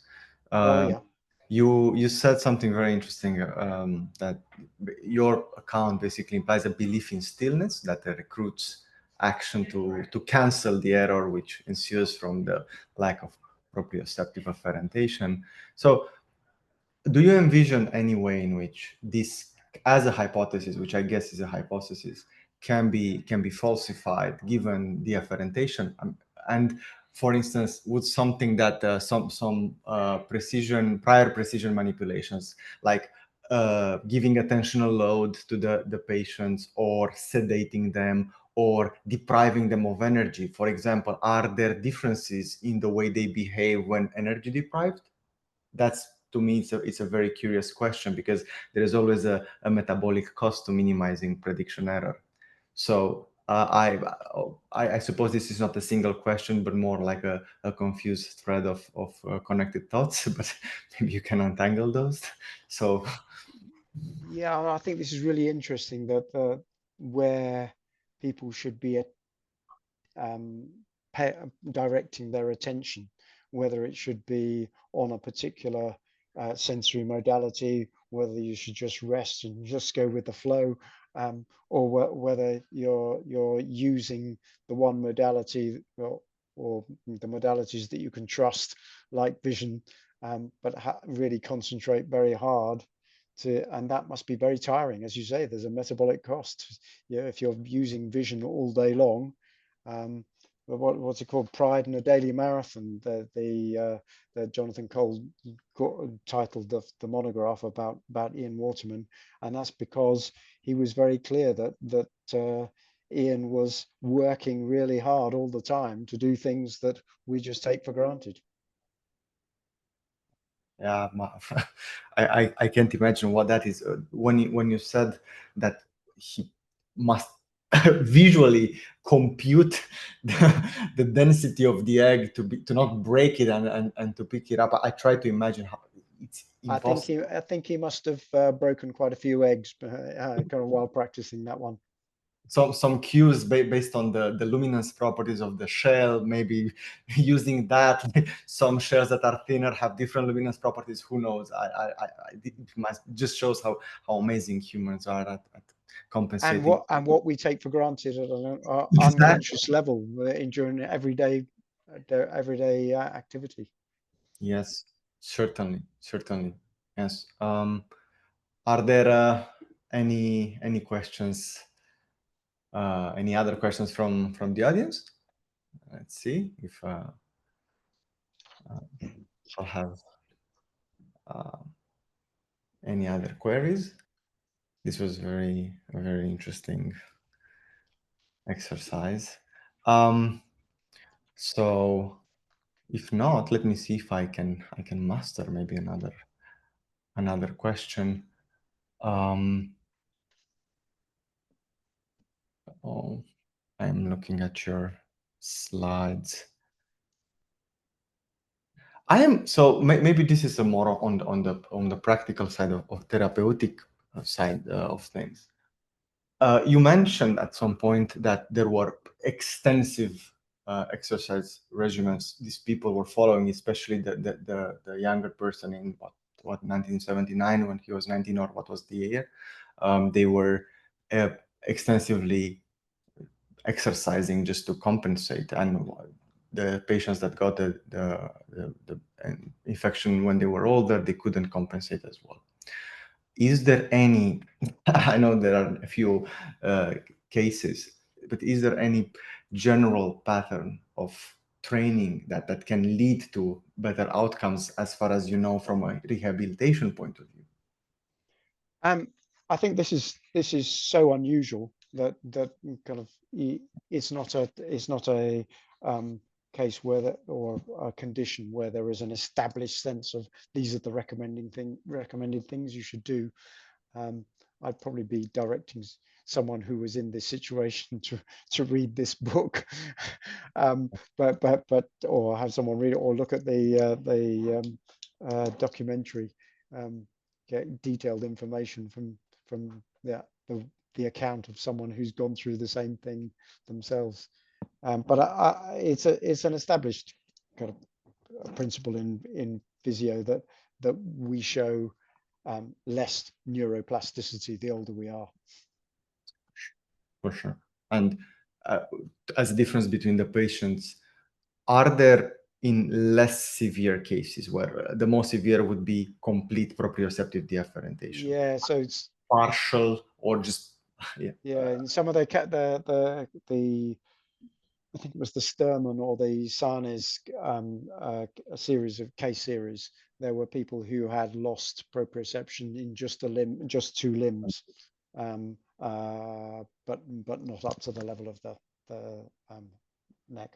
you said something very interesting, that your account basically implies a belief in stillness that recruits action to cancel the error which ensues from the lack of proprioceptive afferentation. So do you envision any way in which this, as a hypothesis, which I guess is a hypothesis, can be falsified given the afferentation? And for instance, would something that prior precision manipulations, like giving attentional load to the patients, or sedating them, or depriving them of energy, for example, are there differences in the way they behave when energy deprived? That's, to me, it's a very curious question, because there is always a metabolic cost to minimizing prediction error. So I suppose this is not a single question, but more like a confused thread of connected thoughts. But maybe you can untangle those. So yeah, I think this is really interesting, that where people should be directing their attention, whether it should be on a particular sensory modality, whether you should just rest and just go with the flow, or whether you're using the one modality, or the modalities that you can trust, like vision, but really concentrate very hard and that must be very tiring. As you say, there's a metabolic cost. You know, if you're using vision all day long, what's it called? Pride in a Daily Marathon. The Jonathan Cole titled the monograph about Ian Waterman, and that's because he was very clear that Ian was working really hard all the time to do things that we just take for granted. yeah, I can't imagine what that is. When you said that he must visually compute the density of the egg to not break it and to pick it up, I try to imagine how it's impossible. I think he must have broken quite a few eggs kind of while practicing that one. Some cues based on the luminance properties of the shell, maybe using that. Some shells that are thinner have different luminance properties. Who knows? It just shows how amazing humans are at compensating. And what we take for granted at an Exactly. unconscious level during everyday activity. Yes, certainly. Yes. Are there any questions? Any other questions from the audience? Let's see if I'll have any other queries. This was a very interesting exercise. So if not, let me see if I can master maybe another question. Oh, I'm looking at your slides. So maybe this is a more on the practical side of therapeutic side of things. You mentioned at some point that there were extensive exercise regimens these people were following, especially the younger person in what 1979 when he was 19, or what was the year. They were extensively exercising just to compensate, and the patients that got the infection when they were older, they couldn't compensate as well. Is there any, I know there are a few cases, but is there any general pattern of training that can lead to better outcomes as far as you know from a rehabilitation point of view? I think this is so unusual that kind of it's not a case where that, or a condition where there is an established sense of these are the recommended things you should do. I'd probably be directing someone who was in this situation to read this book, but or have someone read it, or look at the documentary, get detailed information from the account of someone who's gone through the same thing themselves. But it's an established kind of principle in physio that we show less neuroplasticity the older we are. For sure. And as a difference between the patients, are there in less severe cases where the most severe would be complete proprioceptive deafferentation? Yeah, so it's partial or just in some of the I think it was the Sturman or the Sarnes a series of case series. There were people who had lost proprioception in just two limbs, but not up to the level of the neck.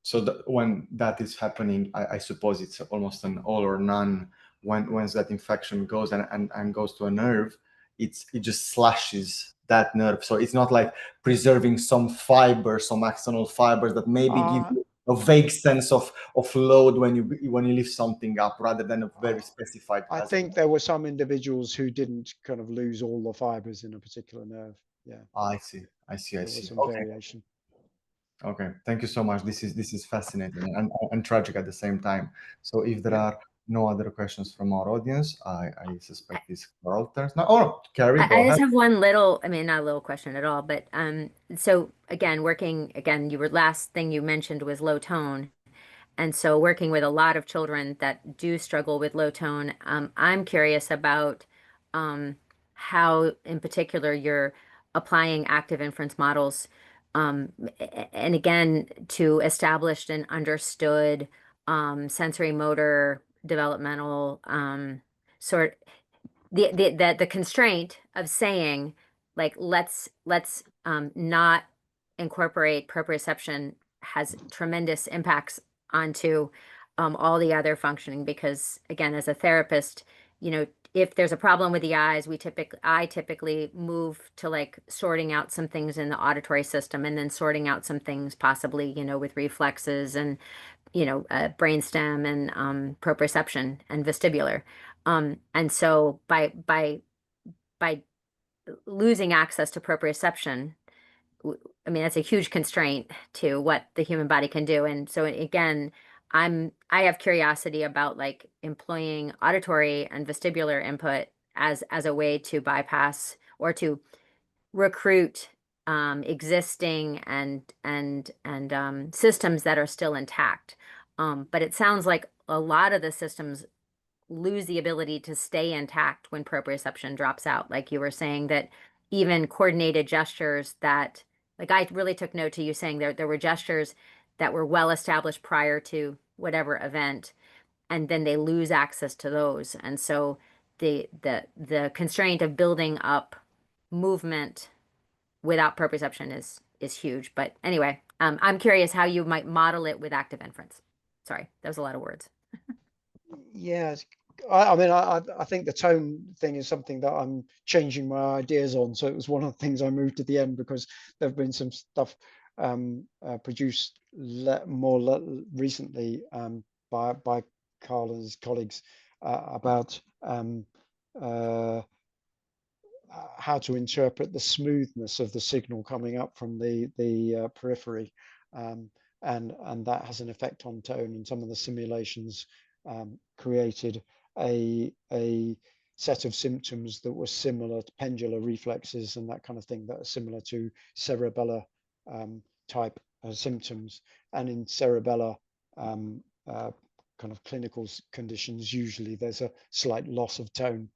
So when that is happening, I suppose it's almost an all or none. Once that infection goes and goes to a nerve, it just slashes that nerve. So it's not like preserving some fibers, some axonal fibers that maybe give you a vague sense of load when you lift something up, rather than a very specified. I think there were some individuals who didn't kind of lose all the fibers in a particular nerve. Yeah. I see. There was some variation. Okay, thank you so much. This is fascinating and tragic at the same time. So if there are no other questions from our audience, I suspect this Carol turns now. Oh, Carrie, go ahead. I just have one little, I mean, not a little question at all, but so again, last thing you mentioned was low tone. And so working with a lot of children that do struggle with low tone, I'm curious about how in particular you're applying active inference models, and again, to established and understood sensory motor developmental sort the constraint of saying like let's not incorporate proprioception has tremendous impacts onto all the other functioning, because again, as a therapist, if there's a problem with the eyes, I typically move to like sorting out some things in the auditory system, and then sorting out some things possibly, with reflexes and, brainstem and proprioception and vestibular. And so by losing access to proprioception, I mean, that's a huge constraint to what the human body can do. And so again, I have curiosity about like employing auditory and vestibular input as a way to bypass or to recruit existing and systems that are still intact. But it sounds like a lot of the systems lose the ability to stay intact when proprioception drops out. Like you were saying that even coordinated gestures that, like I really took note to you saying there were gestures that were well established prior to whatever event, and then they lose access to those. And so the constraint of building up movement without proprioception is huge. But anyway, I'm curious how you might model it with active inference. Sorry, that was a lot of words. Yeah, I mean, I think the tone thing is something that I'm changing my ideas on. So it was one of the things I moved to the end, because there have been some stuff produced more recently by Carl and his colleagues about how to interpret the smoothness of the signal coming up from the periphery, and that has an effect on tone. And some of the simulations created a set of symptoms that were similar to pendular reflexes and that kind of thing, that are similar to cerebellar type symptoms. And in cerebellar kind of clinical conditions, usually there's a slight loss of tone.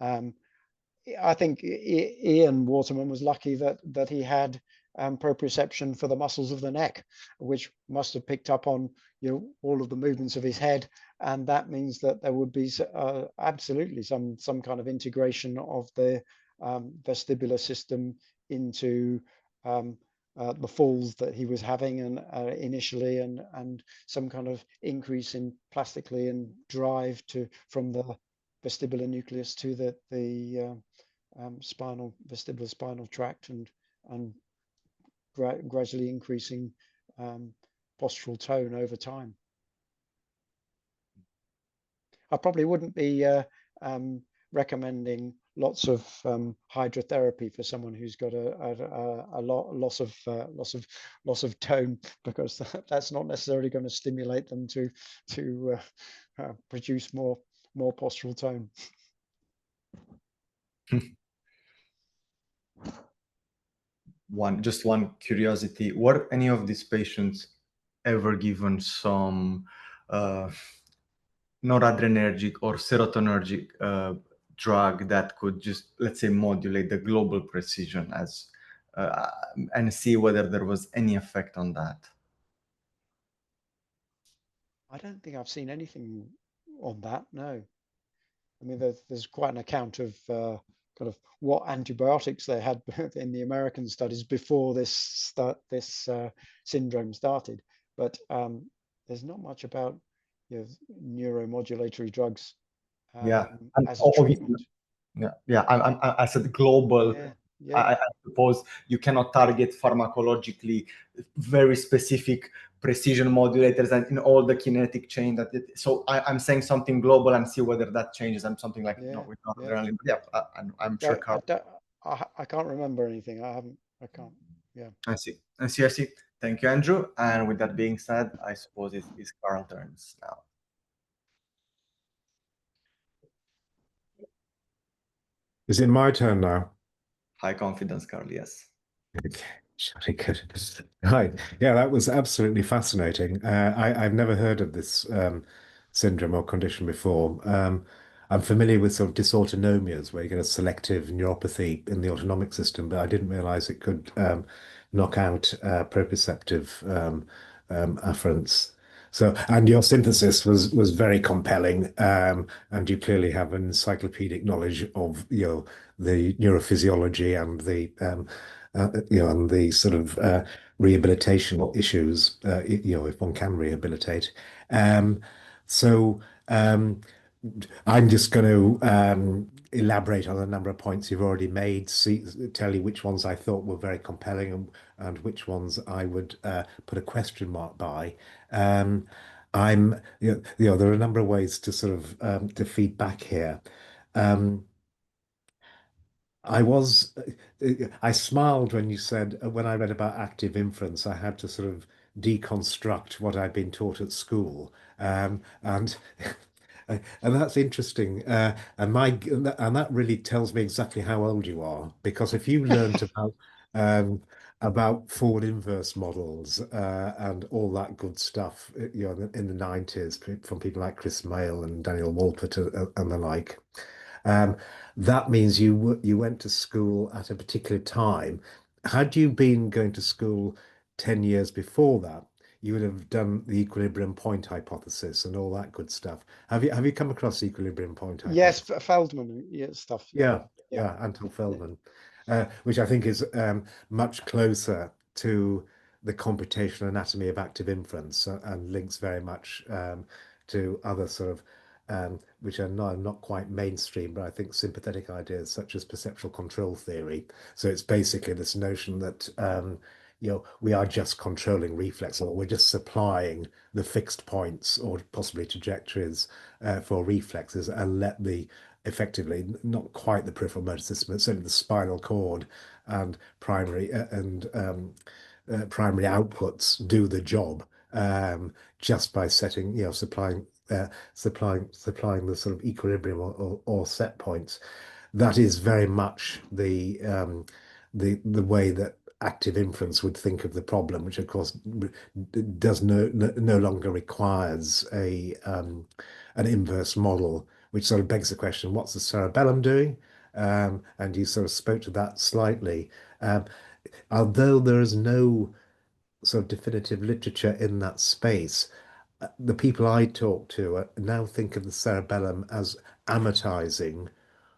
I think Ian Waterman was lucky that he had proprioception for the muscles of the neck, which must have picked up on all of the movements of his head, and that means that there would be absolutely some kind of integration of the vestibular system into the falls that he was having and initially, and some kind of increase in plastically and drive from the vestibular nucleus to the vestibular spinal tract, and gradually increasing postural tone over time. I probably wouldn't be recommending lots of hydrotherapy for someone who's got a loss of tone, because that's not necessarily going to stimulate them to produce more postural tone. Just one curiosity: were any of these patients ever given some noradrenergic or serotonergic drug that could just, let's say, modulate the global precision as and see whether there was any effect on that? I don't think I've seen anything on that, no. I mean, there's quite an account of kind of what antibiotics they had in the American studies before this syndrome started, but there's not much about neuromodulatory drugs as a treatment. I said global. Yeah. I suppose you cannot target pharmacologically very specific precision modulators and in all the kinetic chain so I'm saying something global and see whether that changes. I'm something like I'm sure. I can't remember anything. I can't. Yeah. I see. Thank you, Andrew. And with that being said, I suppose it's Carl turns now. Is it my turn now? High confidence, Carl, yes. Okay, very good. Right. Yeah, that was absolutely fascinating. I've never heard of this syndrome or condition before. I'm familiar with sort of dysautonomias where you get a selective neuropathy in the autonomic system, but I didn't realize it could knock out proprioceptive afferents. So, and your synthesis was very compelling, and you clearly have an encyclopedic knowledge of the neurophysiology and the and the sort of rehabilitation issues, if one can rehabilitate. So I'm just going to elaborate on a number of points you've already made, tell you which ones I thought were very compelling and which ones I would put a question mark by. There are a number of ways to sort of to feed back here. I smiled when you said, when I read about active inference, I had to sort of deconstruct what I'd been taught at school. And and that's interesting. And that really tells me exactly how old you are, because if you learned about forward inverse models and all that good stuff, in the 90s from people like Chris Mail and Daniel Wolpert and the like. That means you went to school at a particular time. Had you been going to school 10 years before that, you would have done the equilibrium point hypothesis and all that good stuff. Have you come across the equilibrium point hypothesis? Yes, Feldman stuff. Yeah, Anton Feldman, which I think is much closer to the computational anatomy of active inference and links very much to other sort of which are not quite mainstream, but I think sympathetic ideas such as perceptual control theory. So it's basically this notion that we are just controlling reflex, or we're just supplying the fixed points or possibly trajectories for reflexes, and let the effectively not quite the peripheral motor system, but certainly the spinal cord and primary outputs do the job just by supplying supplying the sort of equilibrium or set points. That is very much the way that active inference would think of the problem, which of course does no longer requires an inverse model, which sort of begs the question, what's the cerebellum doing? And you sort of spoke to that slightly. Although there is no sort of definitive literature in that space, the people I talk to now think of the cerebellum as amortizing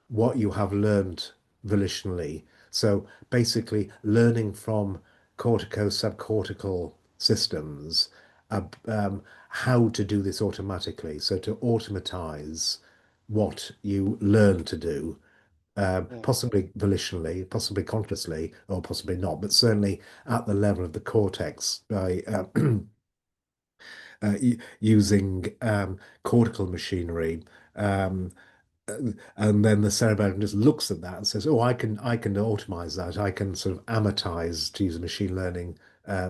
what you have learned volitionally. So basically, learning from cortico-subcortical systems how to do this automatically. So to automatize what you learn to do, possibly volitionally, possibly consciously, or possibly not, but certainly at the level of the cortex by using cortical machinery. Um, and then the cerebellum just looks at that and says, "Oh, I can automate that. I can sort of amortize, to use a machine learning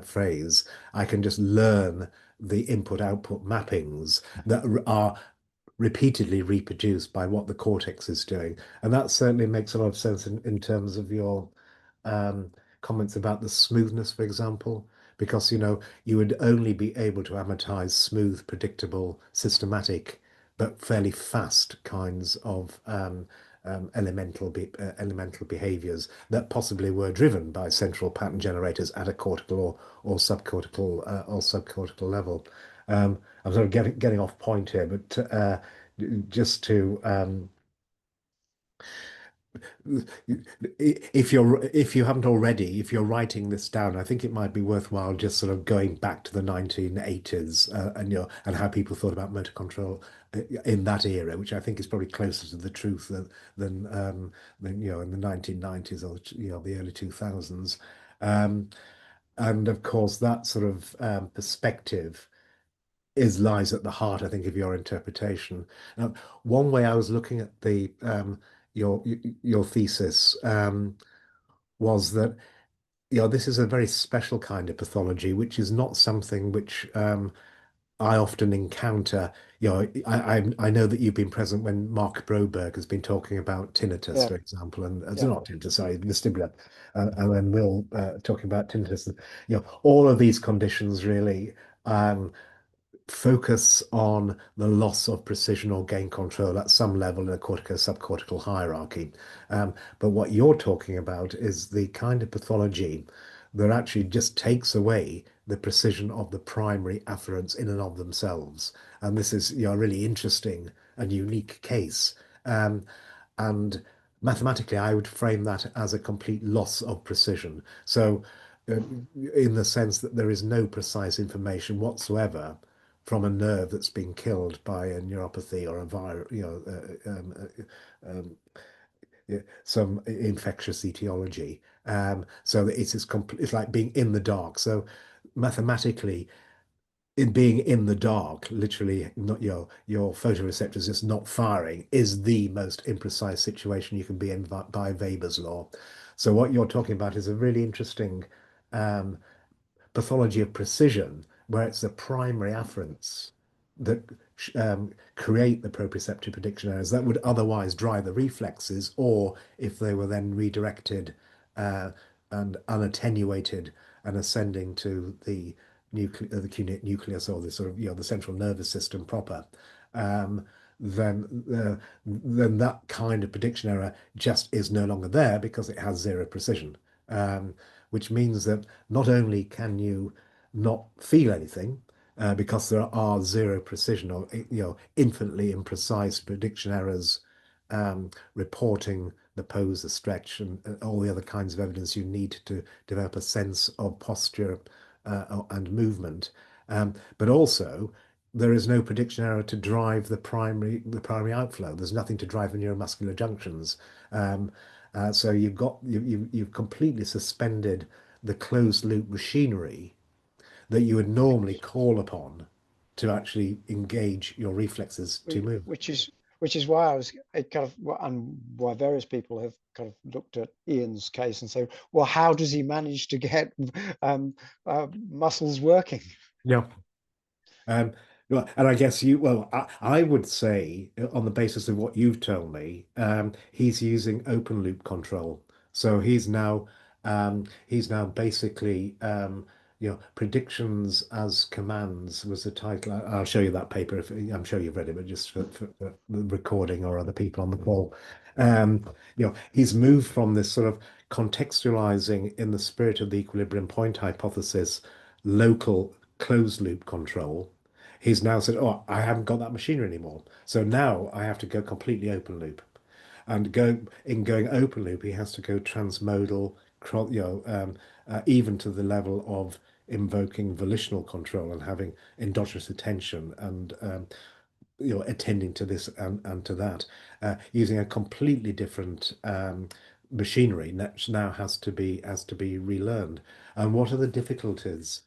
phrase. I can just learn the input-output mappings that are repeatedly reproduced by what the cortex is doing." And that certainly makes a lot of sense in terms of your um, comments about the smoothness, for example, because you would only be able to amortize smooth, predictable, systematic, but fairly fast kinds of elemental behaviors that possibly were driven by central pattern generators at a cortical or subcortical level. I'm sort of getting off point here, but just to if you haven't already, if you're writing this down, I think it might be worthwhile just sort of going back to the 1980s and how people thought about motor control in that era, which I think is probably closer to the truth than in the 1990s or the early 2000s. Um, and of course, that sort of perspective is lies at the heart, I think, of your interpretation. Now, one way I was looking at the your thesis was that this is a very special kind of pathology, which is not something which I often encounter. I know that you've been present when Mark Broberg has been talking about tinnitus, Yeah, for example, and yeah. not tinnitus, sorry, vestibular, and then Will talking about tinnitus. All of these conditions really focus on the loss of precision or gain control at some level in a cortico-subcortical hierarchy. But what you're talking about is the kind of pathology that actually just takes away the precision of the primary afferents in and of themselves. And this is a really interesting and unique case. And mathematically, I would frame that as a complete loss of precision. So, in the sense that there is no precise information whatsoever from a nerve that's been killed by a neuropathy or a virus, some infectious etiology. So that it's like being in the dark. So mathematically, in being in the dark, literally, not your photoreceptors just not firing, is the most imprecise situation you can be in by Weber's law. So what you're talking about is a really interesting um, pathology of precision, where it's the primary afferents that create the proprioceptive prediction errors that would otherwise drive the reflexes, or if they were then redirected uh, and unattenuated and ascending to the cuneate nucleus, or the sort of the central nervous system proper, um, then that kind of prediction error just is no longer there because it has zero precision. Which means that not only can you not feel anything because there are zero precision or infinitely imprecise prediction errors reporting the pose, the stretch, and all the other kinds of evidence you need to develop a sense of posture and movement. But also, there is no prediction error to drive the primary outflow. There's nothing to drive the neuromuscular junctions. So you've completely suspended the closed loop machinery that you would normally call upon to actually engage your reflexes to move. Which is why and why various people have kind of looked at Ian's case and say, well, how does he manage to get muscles working? Yeah. Well, and I guess you, well, I would say on the basis of what you've told me, he's using open loop control. So he's now basically, predictions as commands was the title. I'll show you that paper if I'm sure you've read it, but just for the recording or other people on the call. He's moved from this sort of contextualizing in the spirit of the equilibrium point hypothesis, local closed loop control. He's now said, "Oh, I haven't got that machinery anymore. So now I have to go completely open loop." And going open loop, he has to go transmodal, even to the level of invoking volitional control and having endogenous attention and attending to this and to that, using a completely different machinery that now has to be relearned. And what are the difficulties?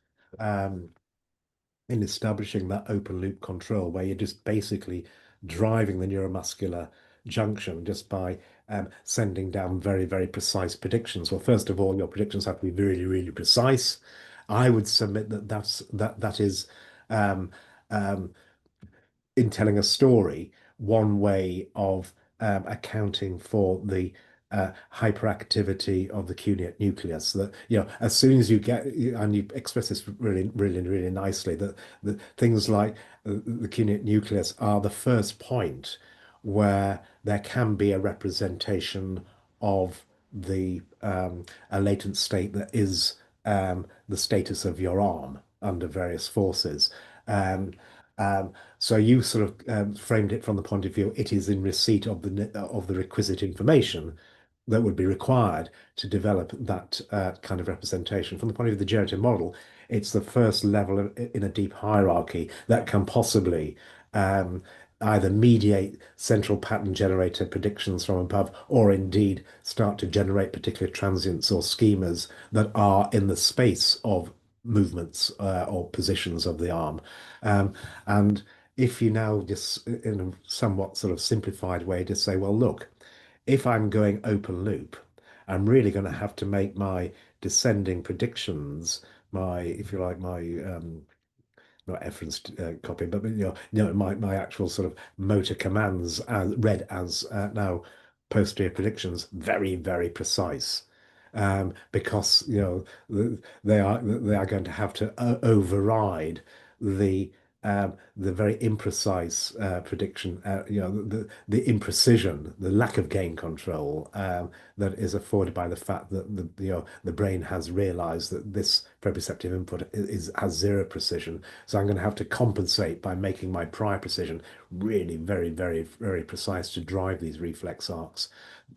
In establishing that open loop control where you're just basically driving the neuromuscular junction just by sending down very, very precise predictions. Well, first of all, your predictions have to be really, really precise. I would submit that is um, um, in telling a story, one way of accounting for the hyperactivity of the cuneate nucleus. That as soon as you get, and you express this really, really, really nicely, that things like the cuneate nucleus are the first point where there can be a representation of the a latent state that is the status of your arm under various forces. Um, so you sort of framed it from the point of view it is in receipt of the requisite information that would be required to develop that kind of representation. From the point of view of the generative model, it's the first level in a deep hierarchy that can possibly um, either mediate central pattern generator predictions from above, or indeed start to generate particular transients or schemas that are in the space of movements or positions of the arm. And if you now just in a somewhat sort of simplified way just say, well, look, if I'm going open loop, I'm really going to have to make my descending predictions, my, if you like, my not Efferent's copy, but my actual sort of motor commands read as now posterior predictions, very, very precise. Because they are going to have to override the the very imprecise prediction, the imprecision, the lack of gain control that is afforded by the fact that the brain has realized that this proprioceptive input has zero precision. So I'm going to have to compensate by making my prior precision really very, very, very precise to drive these reflex arcs.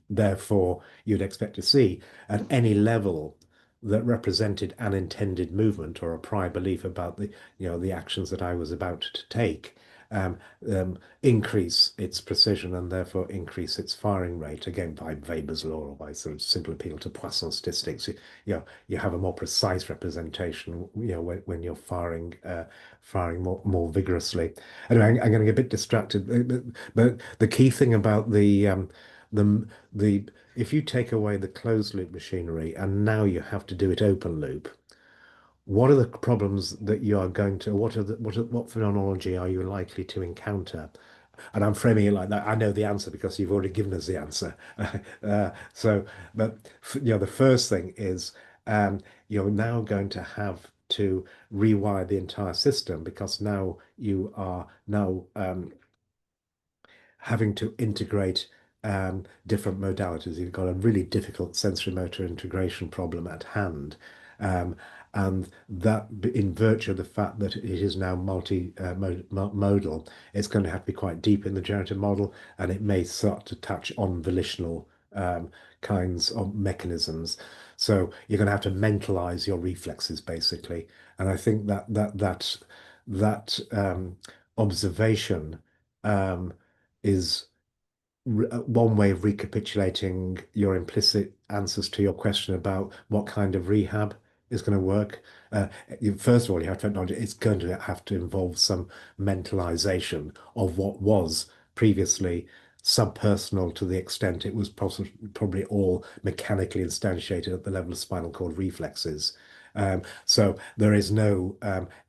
Therefore, you'd expect to see at any level that represented an intended movement or a prior belief about the actions that I was about to take, um, increase its precision and therefore increase its firing rate. Again, by Weber's law or by sort of simple appeal to Poisson statistics, you have a more precise representation, when you're firing more vigorously. Anyway, I'm going to get a bit distracted, but the key thing about the if you take away the closed loop machinery and now you have to do it open loop, what are the problems that you are going to, what phenomenology are you likely to encounter? And I'm framing it like that. I know the answer because you've already given us the answer. But the first thing is you're now going to have to rewire the entire system because now you are now having to integrate different modalities. You've got a really difficult sensory motor integration problem at hand. Um, and that, in virtue of the fact that it is now multi-modal, it's going to have to be quite deep in the generative model, and it may start to touch on volitional kinds of mechanisms. So you're going to have to mentalize your reflexes, basically. And I think that observation is one way of recapitulating your implicit answers to your question about what kind of rehab is going to work. First of all, you have to acknowledge it's going to have to involve some mentalization of what was previously subpersonal to the extent it was probably all mechanically instantiated at the level of spinal cord reflexes. So there is no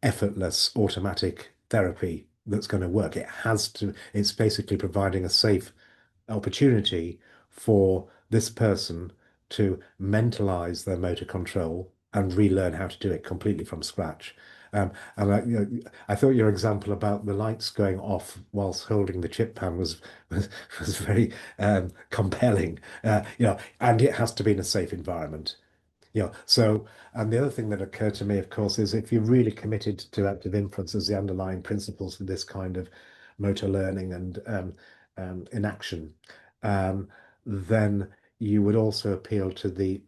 effortless automatic therapy that's going to work. It's basically providing a safe opportunity for this person to mentalize their motor control and relearn how to do it completely from scratch. I thought your example about the lights going off whilst holding the chip pan was very compelling. And it has to be in a safe environment. And the other thing that occurred to me, of course, is if you're really committed to active inference as the underlying principles for this kind of motor learning and inaction, then you would also appeal to the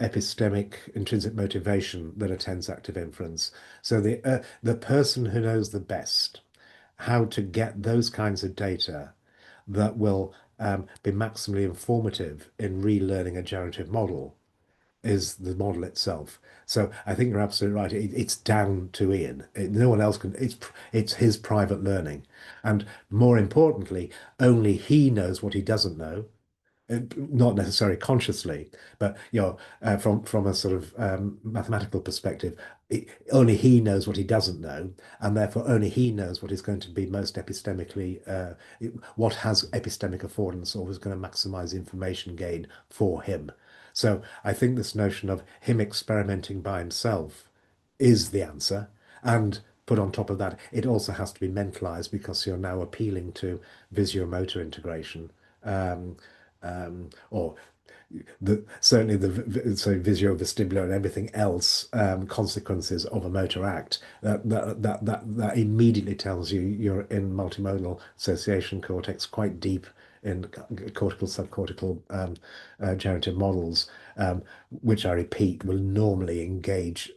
epistemic intrinsic motivation that attends active inference. So the person who knows the best how to get those kinds of data that will be maximally informative in relearning a generative model is the model itself. So I think you're absolutely right. It's down to Ian. No one else can. It's his private learning, and more importantly, only he knows what he doesn't know. Not necessarily consciously, but from a sort of mathematical perspective, only he knows what he doesn't know, and therefore only he knows what is going to be most epistemically, what has epistemic affordance or is going to maximize information gain for him. So I think this notion of him experimenting by himself is the answer, and put on top of that, it also has to be mentalized because you're now appealing to visuomotor integration. Or certainly so visuo-vestibular and everything else consequences of a motor act that immediately tells you you're in multimodal association cortex quite deep in cortical subcortical generative models, which I repeat will normally engage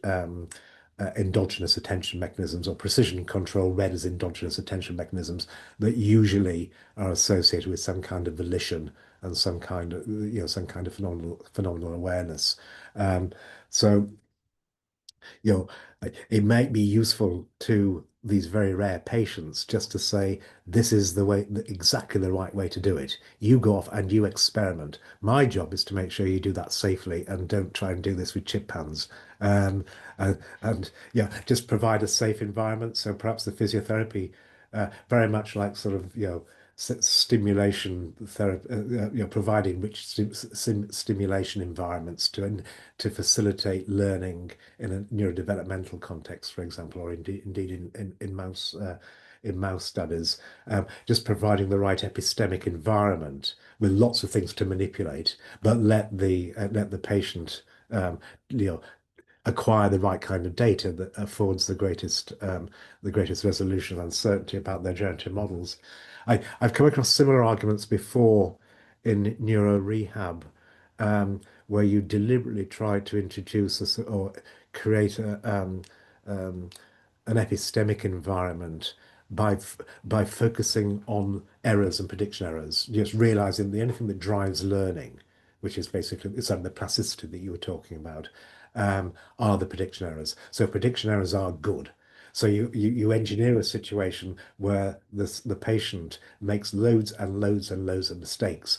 endogenous attention mechanisms or precision control read as endogenous attention mechanisms that usually are associated with some kind of volition and some kind of phenomenal awareness. So it might be useful to these very rare patients just to say, this is the way, exactly the right way to do it. You go off and you experiment. My job is to make sure you do that safely and don't try and do this with chip pans. And just provide a safe environment. So perhaps the physiotherapy, very much like sort of, stimulation therapy, providing rich stimulation environments to facilitate learning in a neurodevelopmental context, for example, or indeed in mouse studies, just providing the right epistemic environment with lots of things to manipulate, but let the patient acquire the right kind of data that affords the greatest resolution and certainty about their generative models. I've come across similar arguments before in neuro rehab, where you deliberately try to introduce or create an epistemic environment by focusing on errors and prediction errors, just realizing the only thing that drives learning, which is basically the plasticity that you were talking about, are the prediction errors. So prediction errors are good. So you engineer a situation where the patient makes loads and loads and loads of mistakes.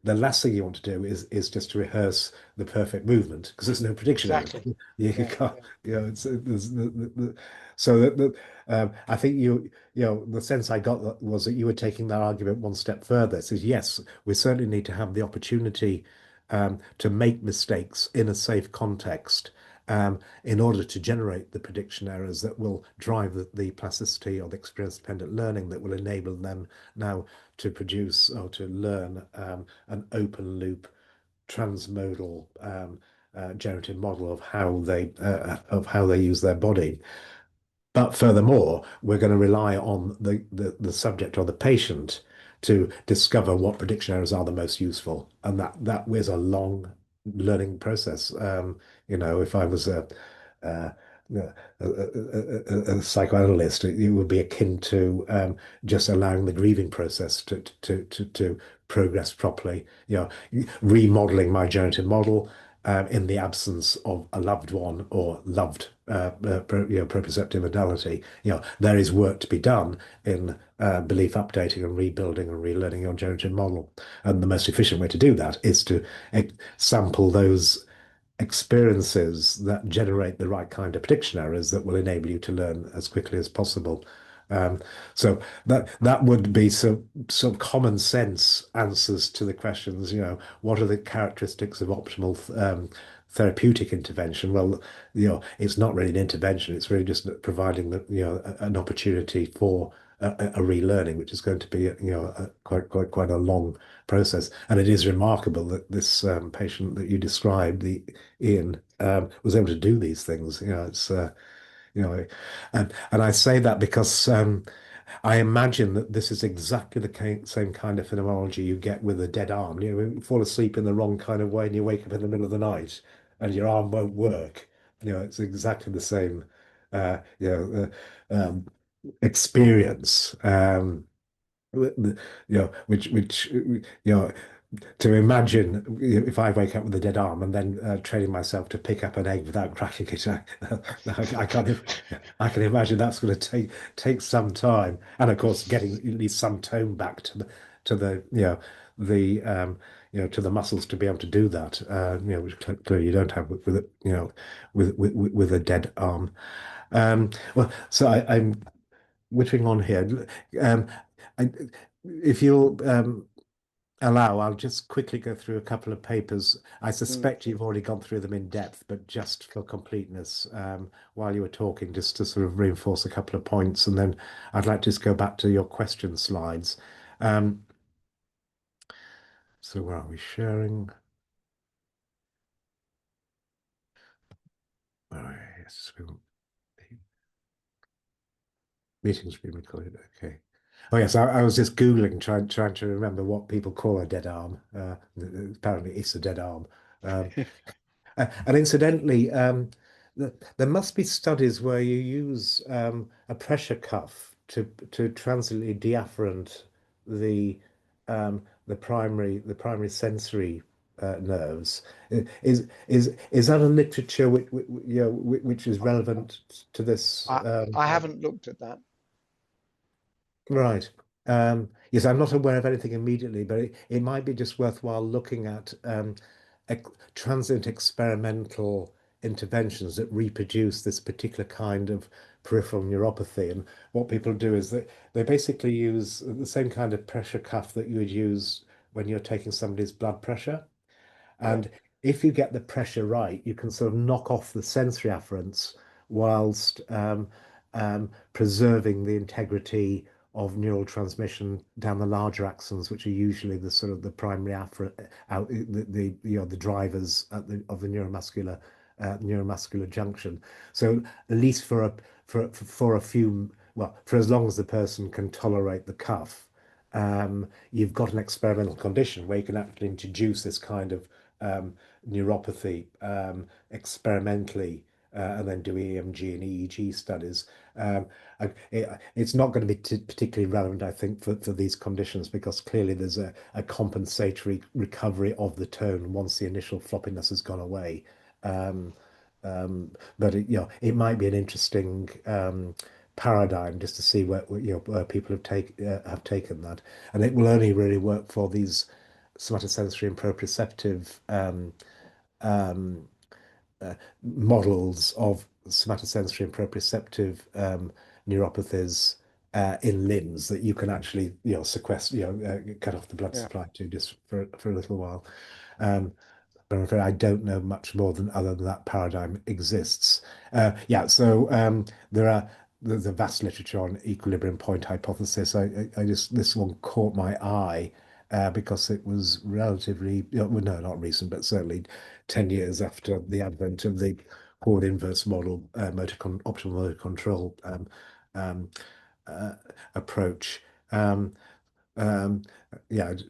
The last thing you want to do is just to rehearse the perfect movement because there's no prediction error. Exactly. You can't, so I think the sense I got was that you were taking that argument one step further. It says, yes, we certainly need to have the opportunity to make mistakes in a safe context in order to generate the prediction errors that will drive the plasticity of experience-dependent learning that will enable them now to produce or to learn an open loop transmodal generative model of how they use their body. But furthermore, we're going to rely on the subject or the patient to discover what prediction errors are the most useful. And that is a long learning process. If I was a, a psychoanalyst, it would be akin to just allowing the grieving process to progress properly. Remodeling my generative model in the absence of a loved one or loved proprioceptive modality. There is work to be done in belief updating and rebuilding and relearning your generative model. And the most efficient way to do that is to sample those experiences that generate the right kind of prediction errors that will enable you to learn as quickly as possible. Um, so that would be some common sense answers to the questions. What are the characteristics of optimal therapeutic intervention? Well, it's not really an intervention. It's really just providing an opportunity for a relearning, which is going to be quite a long process. And it is remarkable that this patient that you described, the Ian, was able to do these things. You know, and I say that because I imagine that this is exactly the same kind of phenomenology you get with a dead arm. You fall asleep in the wrong kind of way and you wake up in the middle of the night and your arm won't work. It's exactly the same, uh, you know, experience. Which to imagine if I wake up with a dead arm and then training myself to pick up an egg without cracking it, I can imagine that's going to take some time, and of course getting at least some tone back to the muscles to be able to do that, which clearly you don't have with with a dead arm. Well, so I'm whittling on here. Um, I, if you'll allow, I'll just quickly go through a couple of papers. I suspect you've already gone through them in depth, but just for completeness, while you were talking, just to sort of reinforce a couple of points, and then I'd like to just go back to your question slides. So where are we sharing? Oh, yes, meetings being recorded. Okay. Oh yes, I was just Googling, trying to remember what people call a dead arm. Apparently, it's a dead arm. And incidentally, there must be studies where you use a pressure cuff to transiently deafferent the primary sensory nerves. Is that a literature which is relevant to this? I haven't looked at that. Right. Yes, I'm not aware of anything immediately, but it might be just worthwhile looking at transient experimental interventions that reproduce this particular kind of peripheral neuropathy. And what people do is that they basically use the same kind of pressure cuff that you would use when you're taking somebody's blood pressure. And if you get the pressure right, you can sort of knock off the sensory afferents whilst preserving the integrity of neural transmission down the larger axons, which are usually the sort of the primary afferent, the drivers of the neuromuscular junction. So at least for a few, well, for as long as the person can tolerate the cuff, you've got an experimental condition where you can actually introduce this kind of neuropathy experimentally, and then do EMG and EEG studies. It's not going to be particularly relevant, I think, for these conditions, because clearly there's a compensatory recovery of the tone once the initial floppiness has gone away. But it might be an interesting paradigm just to see where people have taken that, and it will only really work for these somatosensory and proprioceptive models of somatosensory and proprioceptive neuropathies in limbs that you can actually sequester, cut off the blood supply to just for a little while. But I'm afraid I don't know much more than other than that paradigm exists. So there's a vast literature on equilibrium point hypothesis. This one caught my eye because it was relatively, well, no, not recent, but certainly 10 years after the advent of the forward inverse model optimal motor control um, approach. Um,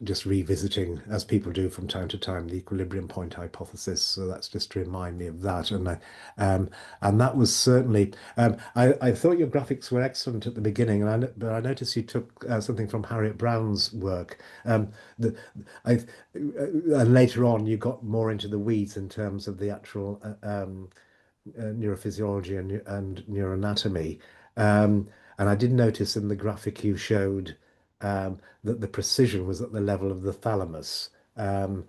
just revisiting, as people do from time to time, the equilibrium point hypothesis. So that's just to remind me of that. And that was certainly. I thought your graphics were excellent at the beginning, but I noticed you took something from Harriet Brown's work. And later on, you got more into the weeds in terms of the actual neurophysiology and neuroanatomy. And I did notice in the graphic you showed that the precision was at the level of the thalamus. And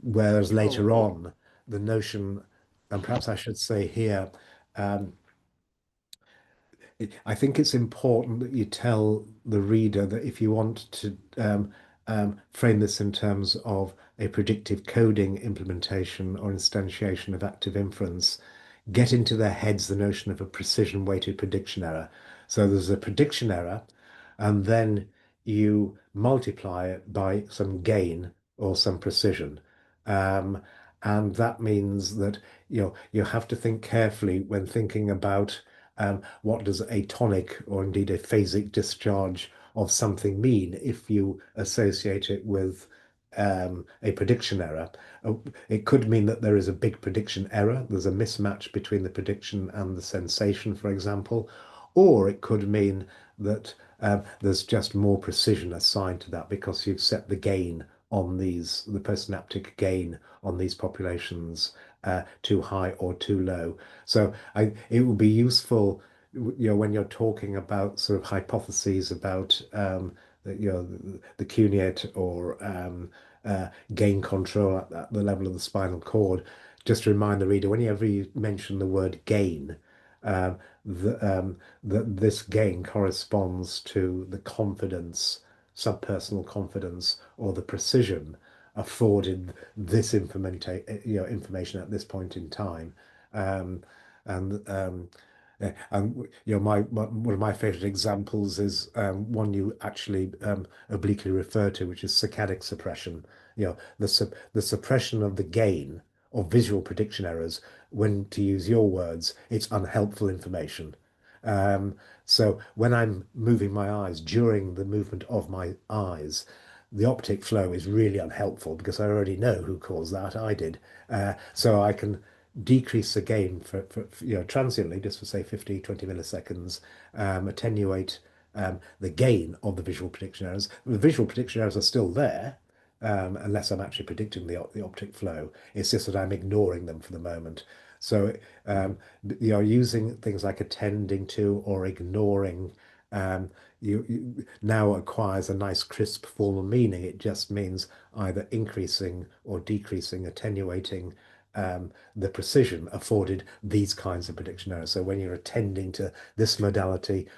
whereas later Oh, on, the notion, and perhaps I should say here, um, I think it's important that you tell the reader that if you want to frame this in terms of a predictive coding implementation or instantiation of active inference, get into their heads the notion of a precision weighted prediction error. So there's a prediction error, and then you multiply it by some gain or some precision. Um, and that means that you have to think carefully when thinking about what does a tonic or indeed a phasic discharge of something mean if you associate it with a prediction error. It could mean that there is a big prediction error. There's a mismatch between the prediction and the sensation, for example. Or it could mean that there's just more precision assigned to that because you've set the gain on these, the postsynaptic gain on these populations too high or too low. So it would be useful, when you're talking about sort of hypotheses about the cuneate or gain control at the level of the spinal cord, just to remind the reader, whenever you mention the word gain, um, that this gain corresponds to the confidence, subpersonal confidence, or the precision afforded this information at this point in time. Um, and one of my favorite examples is one you actually obliquely refer to, which is saccadic suppression. The suppression of the gain or visual prediction errors, when, to use your words, it's unhelpful information. Um, so when I'm moving my eyes during the movement of my eyes, the optic flow is really unhelpful because I already know who caused that. I did. So I can decrease the gain for transiently, just for say 50, 20 milliseconds, attenuate the gain of the visual prediction errors. The visual prediction errors are still there, unless I'm actually predicting the optic flow. It's just that I'm ignoring them for the moment. So you're using things like attending to or ignoring you now acquires a nice crisp formal meaning. It just means either increasing or decreasing, attenuating the precision afforded these kinds of prediction errors. So when you're attending to this modality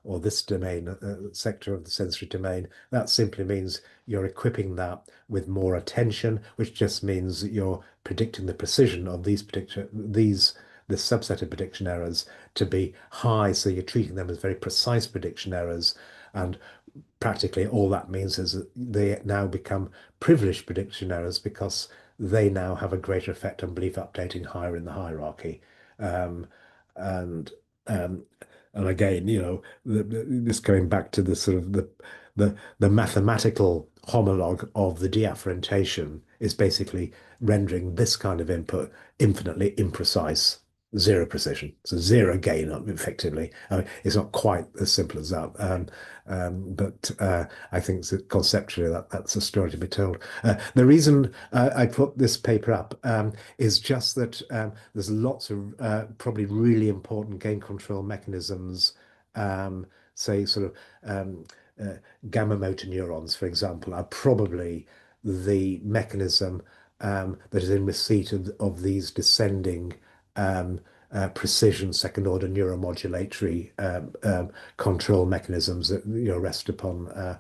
or this domain, sector of the sensory domain, that simply means you're equipping that with more attention, which just means that you're predicting the precision of this subset of prediction errors to be high. So you're treating them as very precise prediction errors. And practically all that means is that they now become privileged prediction errors because they now have a greater effect on belief updating higher in the hierarchy. Um, and um, and again, this going back to the sort of the mathematical homologue of the deafferentation is basically rendering this kind of input infinitely imprecise, zero precision, so zero gain effectively. I mean, it's not quite as simple as that, but I think that conceptually that's a story to be told. The reason I put this paper up is just that there's lots of probably really important gain control mechanisms, say sort of gamma motor neurons, for example, are probably the mechanism that is in receipt of these descending precision second order neuromodulatory control mechanisms that rest upon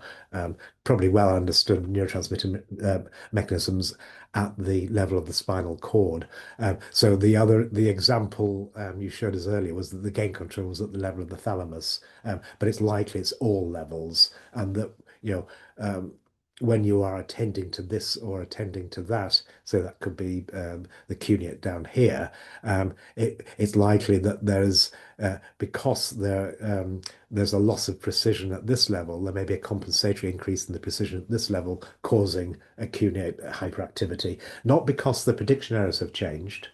probably well understood neurotransmitter mechanisms at the level of the spinal cord. So the example you showed us earlier was that the gain control was at the level of the thalamus, but it's likely it's all levels, and that when you are attending to this or attending to that, so that could be the cuneate down here, it's likely that because there's a loss of precision at this level, there may be a compensatory increase in the precision at this level, causing a cuneate hyperactivity, not because the prediction errors have changed.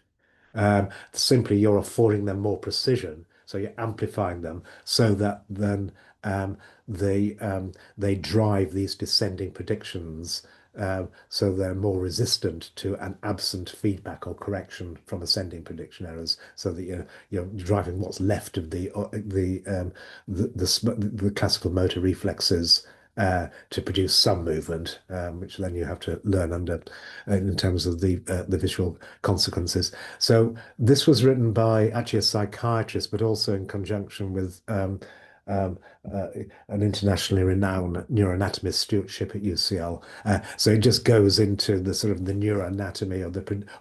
Simply you're affording them more precision, so you're amplifying them so that then they drive these descending predictions, so they're more resistant to an absent feedback or correction from ascending prediction errors, so that you're driving what's left of the classical motor reflexes to produce some movement, which then you have to learn under in terms of the visual consequences. So this was written by actually a psychiatrist, but also in conjunction with um, an internationally renowned neuroanatomist, Stuart Shipp at UCL. So it just goes into the sort of the neuroanatomy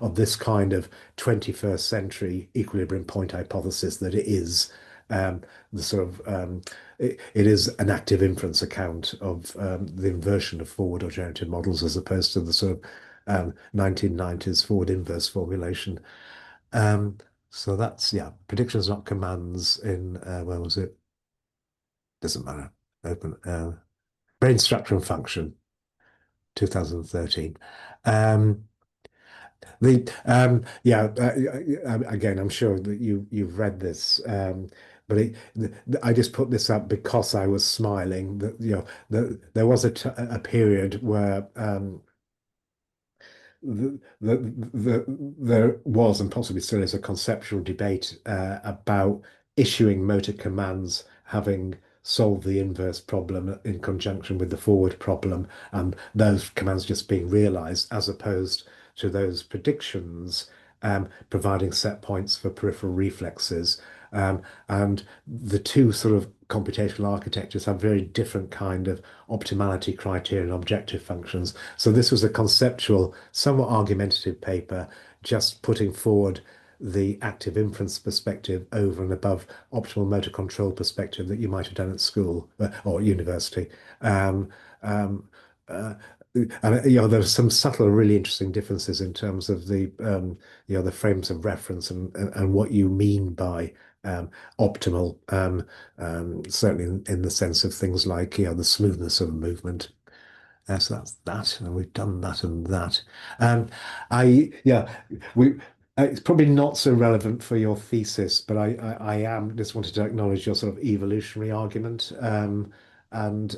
of this kind of 21st century equilibrium point hypothesis that it is the sort of it is an active inference account of the inversion of forward or generative models as opposed to the sort of 1990s forward inverse formulation. So that's, yeah, predictions, not commands in, where was it? Doesn't matter. Open, brain structure and function, 2013. Yeah, again, I'm sure that you've read this, but I just put this up because I was smiling. That there was a period where there was and possibly still is a conceptual debate about issuing motor commands having solved the inverse problem in conjunction with the forward problem, and those commands just being realized as opposed to those predictions providing set points for peripheral reflexes. And the two sort of computational architectures have very different kind of optimality criteria and objective functions. So this was a conceptual, somewhat argumentative paper, just putting forward the active inference perspective over and above optimal motor control perspective that you might have done at school or university. Um, um, uh, and there's some subtle, really interesting differences in terms of the the frames of reference and what you mean by optimal, certainly in the sense of things like the smoothness of movement. So that's that, and we've done that and that. Yeah, we. It's probably not so relevant for your thesis, but I am just wanted to acknowledge your sort of evolutionary argument. And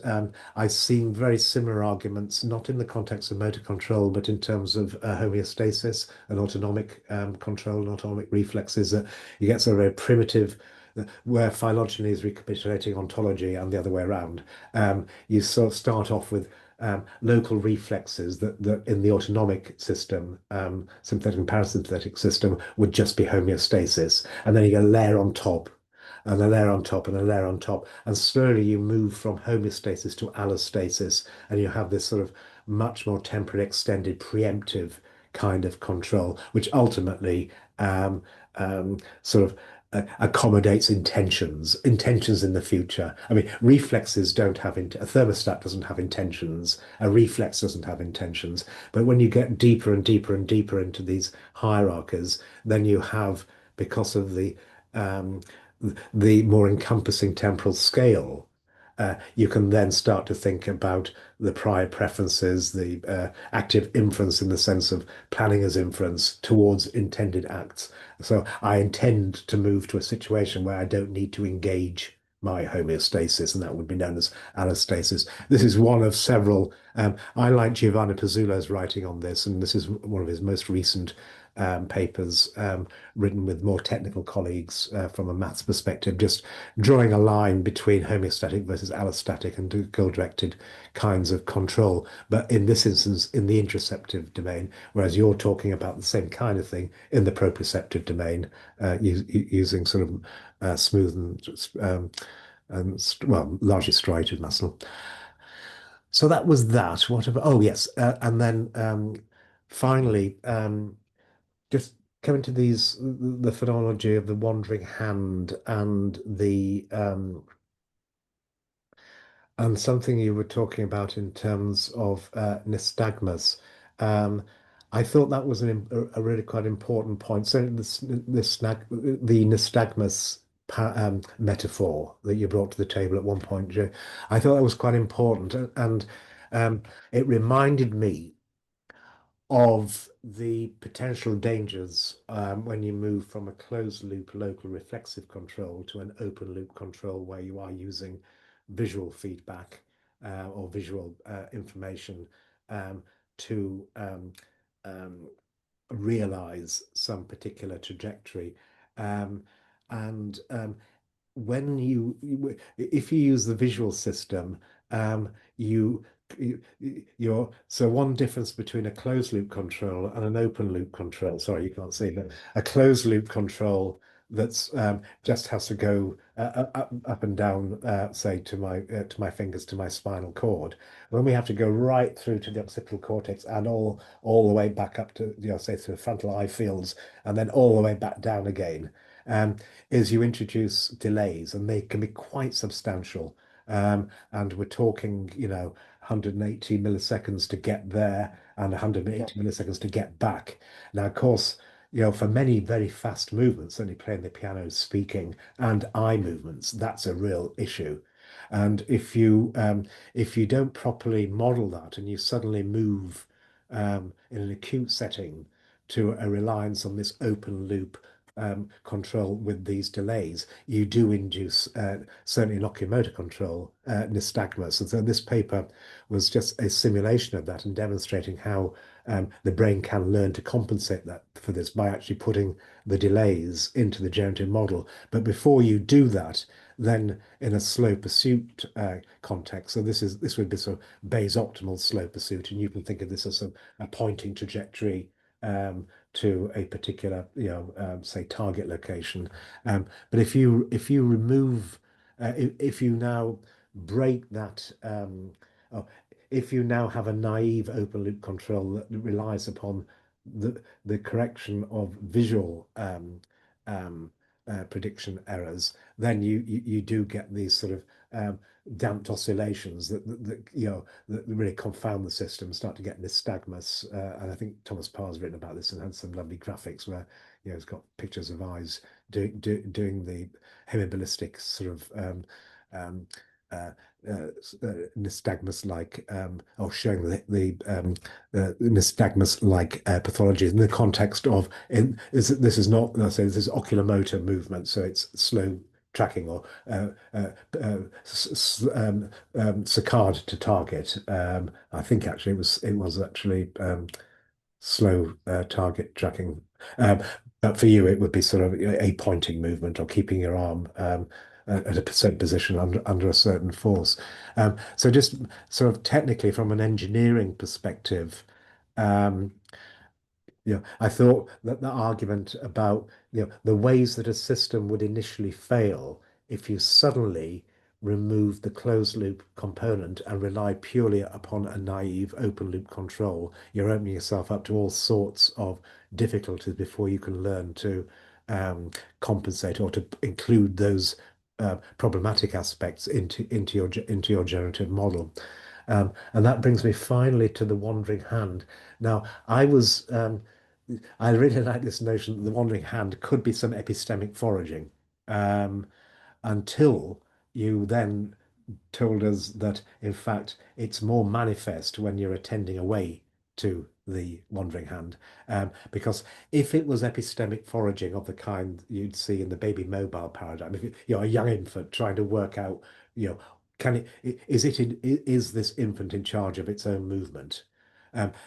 I've seen very similar arguments, not in the context of motor control, but in terms of homeostasis and autonomic control and autonomic reflexes. You get sort of a primitive, where phylogeny is recapitulating ontology and the other way around. You sort of start off with local reflexes that in the autonomic system, sympathetic and parasympathetic system, would just be homeostasis. And then you get a layer on top, and a layer on top, and a layer on top. And slowly you move from homeostasis to allostasis, and you have this sort of much more temporally extended preemptive kind of control, which ultimately sort of accommodates intentions in the future. I mean, reflexes don't have, a thermostat doesn't have intentions, a reflex doesn't have intentions. But when you get deeper and deeper and deeper into these hierarchies, then you have, because of the more encompassing temporal scale, you can then start to think about the prior preferences, the active inference in the sense of planning as inference towards intended acts. So I intend to move to a situation where I don't need to engage my homeostasis, and that would be known as allostasis. This is one of several. I like Giovanni Pizzulo's writing on this, and this is one of his most recent papers written with more technical colleagues from a maths perspective, just drawing a line between homeostatic versus allostatic and goal-directed kinds of control. But in this instance, in the interoceptive domain, whereas you're talking about the same kind of thing in the proprioceptive domain, using sort of smooth and well, largely striated muscle. So that was that. What about? Oh yes, and then finally, just coming to the phenomenology of the wandering hand and something you were talking about in terms of nystagmus. I thought that was a really quite important point. So the nystagmus metaphor that you brought to the table at one point, Joe, I thought that was quite important, and it reminded me of the potential dangers when you move from a closed loop local reflexive control to an open loop control where you are using visual feedback or visual information to realize some particular trajectory. And when if you use the visual system, you so one difference between a closed loop control and an open loop control, sorry, you can't see, but a closed loop control that's just has to go up and down, say to my fingers to my spinal cord. When we have to go right through to the occipital cortex and all the way back up to, say to the frontal eye fields and then all the way back down again, is you introduce delays, and they can be quite substantial. And we're talking, 180 milliseconds to get there and 180 milliseconds to get back. Now, of course, for many very fast movements, certainly playing the piano, speaking, and eye movements, that's a real issue. And if you don't properly model that and you suddenly move in an acute setting to a reliance on this open loop control with these delays, you do induce certainly locomotor control nystagmus. And so this paper was just a simulation of that and demonstrating how the brain can learn to compensate that for this by actually putting the delays into the generative model. But before you do that, then in a slow pursuit context, so this would be sort of Bayes optimal slow pursuit, and you can think of this as a pointing trajectory to a particular, say target location. But if you remove, if you now break that, oh, if you now have a naive open loop control that relies upon the correction of visual prediction errors, then you do get these sort of damped oscillations that really confound the system, start to get nystagmus. And I think Thomas Parr's written about this and had some lovely graphics where it's got pictures of eyes doing the hemiballistic sort of nystagmus-like, or showing the nystagmus-like pathologies in the context of this is not, let's say, this is oculomotor movement, so it's slow tracking or saccade to target. I think actually it was actually slow target tracking. But for you, it would be sort of a pointing movement or keeping your arm at a certain position under a certain force. So just sort of technically from an engineering perspective, I thought that the argument about the ways that a system would initially fail if you suddenly remove the closed loop component and rely purely upon a naive open loop control, you're opening yourself up to all sorts of difficulties before you can learn to compensate or to include those problematic aspects into your generative model. And that brings me finally to the wandering hand. Now, I really like this notion that the wandering hand could be some epistemic foraging, until you then told us that, in fact, it's more manifest when you're attending away to the wandering hand. Because if it was epistemic foraging of the kind you'd see in the baby mobile paradigm, if you're a young infant trying to work out, is this infant in charge of its own movement?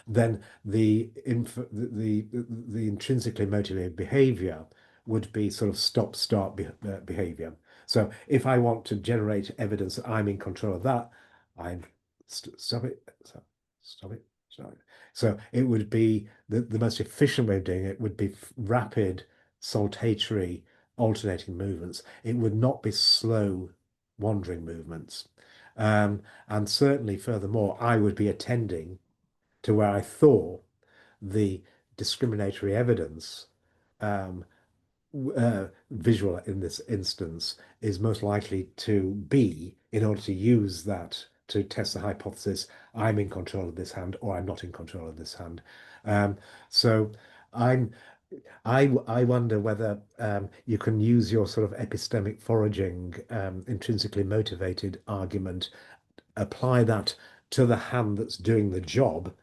Then the intrinsically motivated behavior would be sort of stop-start behavior. So if I want to generate evidence that I'm in control of that, I'm stop it, stop it, stop it. So it would be the most efficient way of doing it would be rapid, saltatory, alternating movements. It would not be slow, wandering movements. And certainly, furthermore, I would be attending to where I thought the discriminatory evidence, visual in this instance, is most likely to be in order to use that to test the hypothesis, I'm in control of this hand or I'm not in control of this hand. So I wonder whether you can use your sort of epistemic foraging, intrinsically motivated argument, apply that to the hand that's doing the job.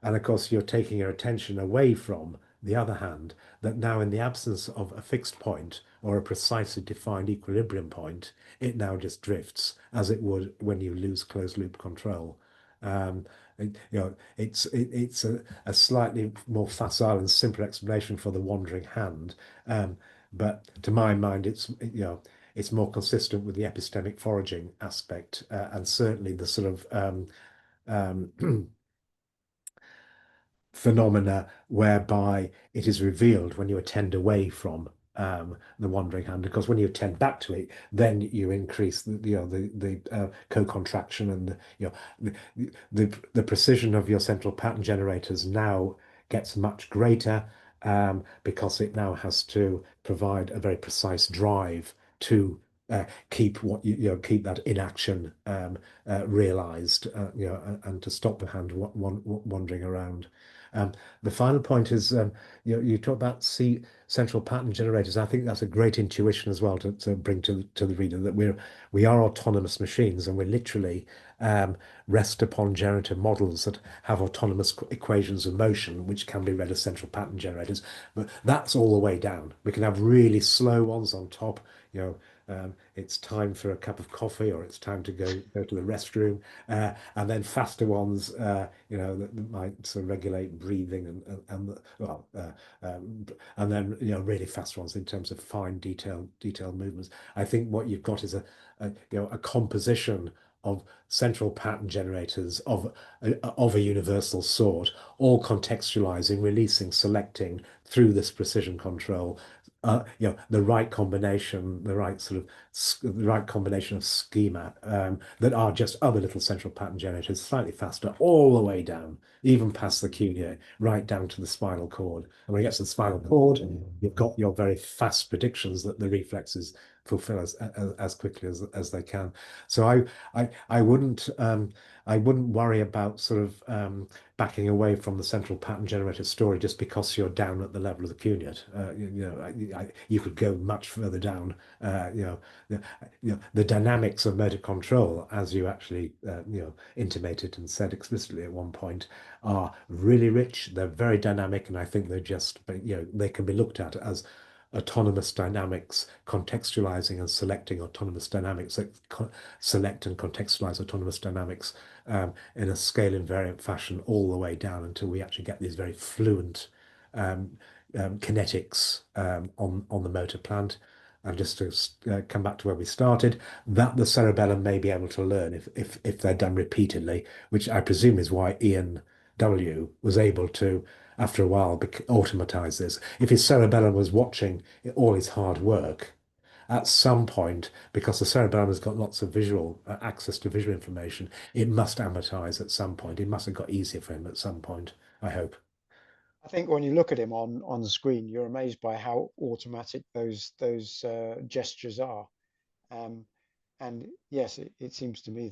And of course, you're taking your attention away from the other hand, that now in the absence of a fixed point or a precisely defined equilibrium point, it now just drifts as it would when you lose closed loop control. It's a slightly more facile and simpler explanation for the wandering hand. But to my mind, it's more consistent with the epistemic foraging aspect, and certainly the sort of phenomena whereby it is revealed when you attend away from the wandering hand, because when you attend back to it, then you increase the co-contraction, and the precision of your central pattern generators now gets much greater, because it now has to provide a very precise drive to keep keep that inaction realized, and to stop the hand wandering around. The final point is, you talk about central pattern generators. I think that's a great intuition as well to bring to the reader, that we are autonomous machines, and we're literally rest upon generator models that have autonomous equations of motion, which can be read as central pattern generators. But that's all the way down. We can have really slow ones on top. It's time for a cup of coffee, or it's time to go to the restroom, and then faster ones, that might sort of regulate breathing and then really fast ones in terms of fine detailed movements. I think what you've got is a composition of central pattern generators of a universal sort, all contextualizing, releasing, selecting through this precision control. The right combination, the right combination of schema, that are just other little central pattern generators, slightly faster, all the way down, even past the cunei, right down to the spinal cord. And when it gets to the spinal cord, you've got your very fast predictions that the reflexes fulfill as quickly as they can. So I wouldn't worry about sort of backing away from the central pattern generator story just because you're down at the level of the cuneiate. You could go much further down. The dynamics of motor control, as you actually intimated and said explicitly at one point, are really rich. They're very dynamic, and I think they're just they can be looked at as autonomous dynamics, contextualizing and selecting autonomous dynamics, that select and contextualize autonomous dynamics in a scale invariant fashion all the way down until we actually get these very fluent kinetics on the motor plant. And just to come back to where we started, that the cerebellum may be able to learn if they're done repeatedly, which I presume is why Ian W. was able to, after a while, automatize this. If his cerebellum was watching all his hard work, at some point, because the cerebellum has got lots of visual access to visual information, it must amortize at some point. It must have got easier for him at some point, I hope. I think when you look at him on the screen, you're amazed by how automatic those gestures are. And yes, it seems to me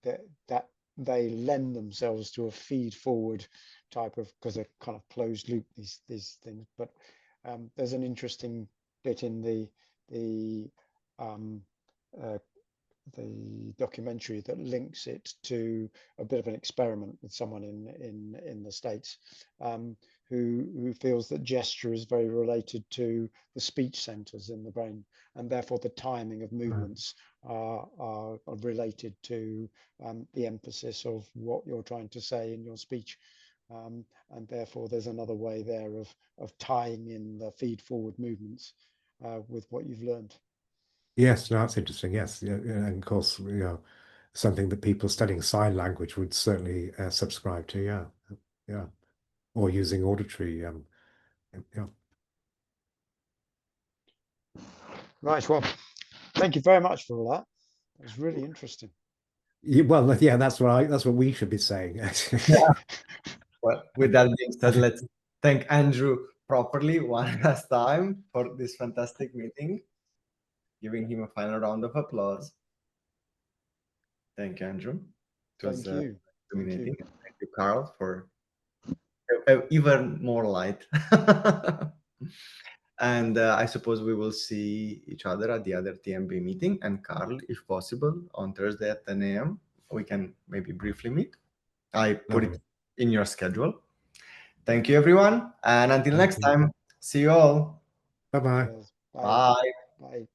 that they lend themselves to a feed forward type of, because they're kind of closed loop, these things. But there's an interesting bit in the documentary that links it to a bit of an experiment with someone in the States, who feels that gesture is very related to the speech centers in the brain, and therefore the timing of movements are related to the emphasis of what you're trying to say in your speech. And therefore there's another way there of tying in the feed forward movements with what you've learned. Yes, no, that's interesting. Yes, and of course, something that people studying sign language would certainly subscribe to. Yeah, or using auditory. Yeah. Right. Well, thank you very much for all that. It was really interesting. Well, yeah, that's what we should be saying. Yeah. Well, with that being said, let's thank Andrew properly one last time for this fantastic meeting, giving him a final round of applause. Thank you, Andrew. It was Thank you. illuminating. Thank you, Carl, for even more light. And I suppose we will see each other at the other TMB meeting. And Carl, if possible, on Thursday at 10 a.m., we can maybe briefly meet. I put it in your schedule. Thank you, everyone. And until next time, see you all. Bye-bye. Bye. Bye.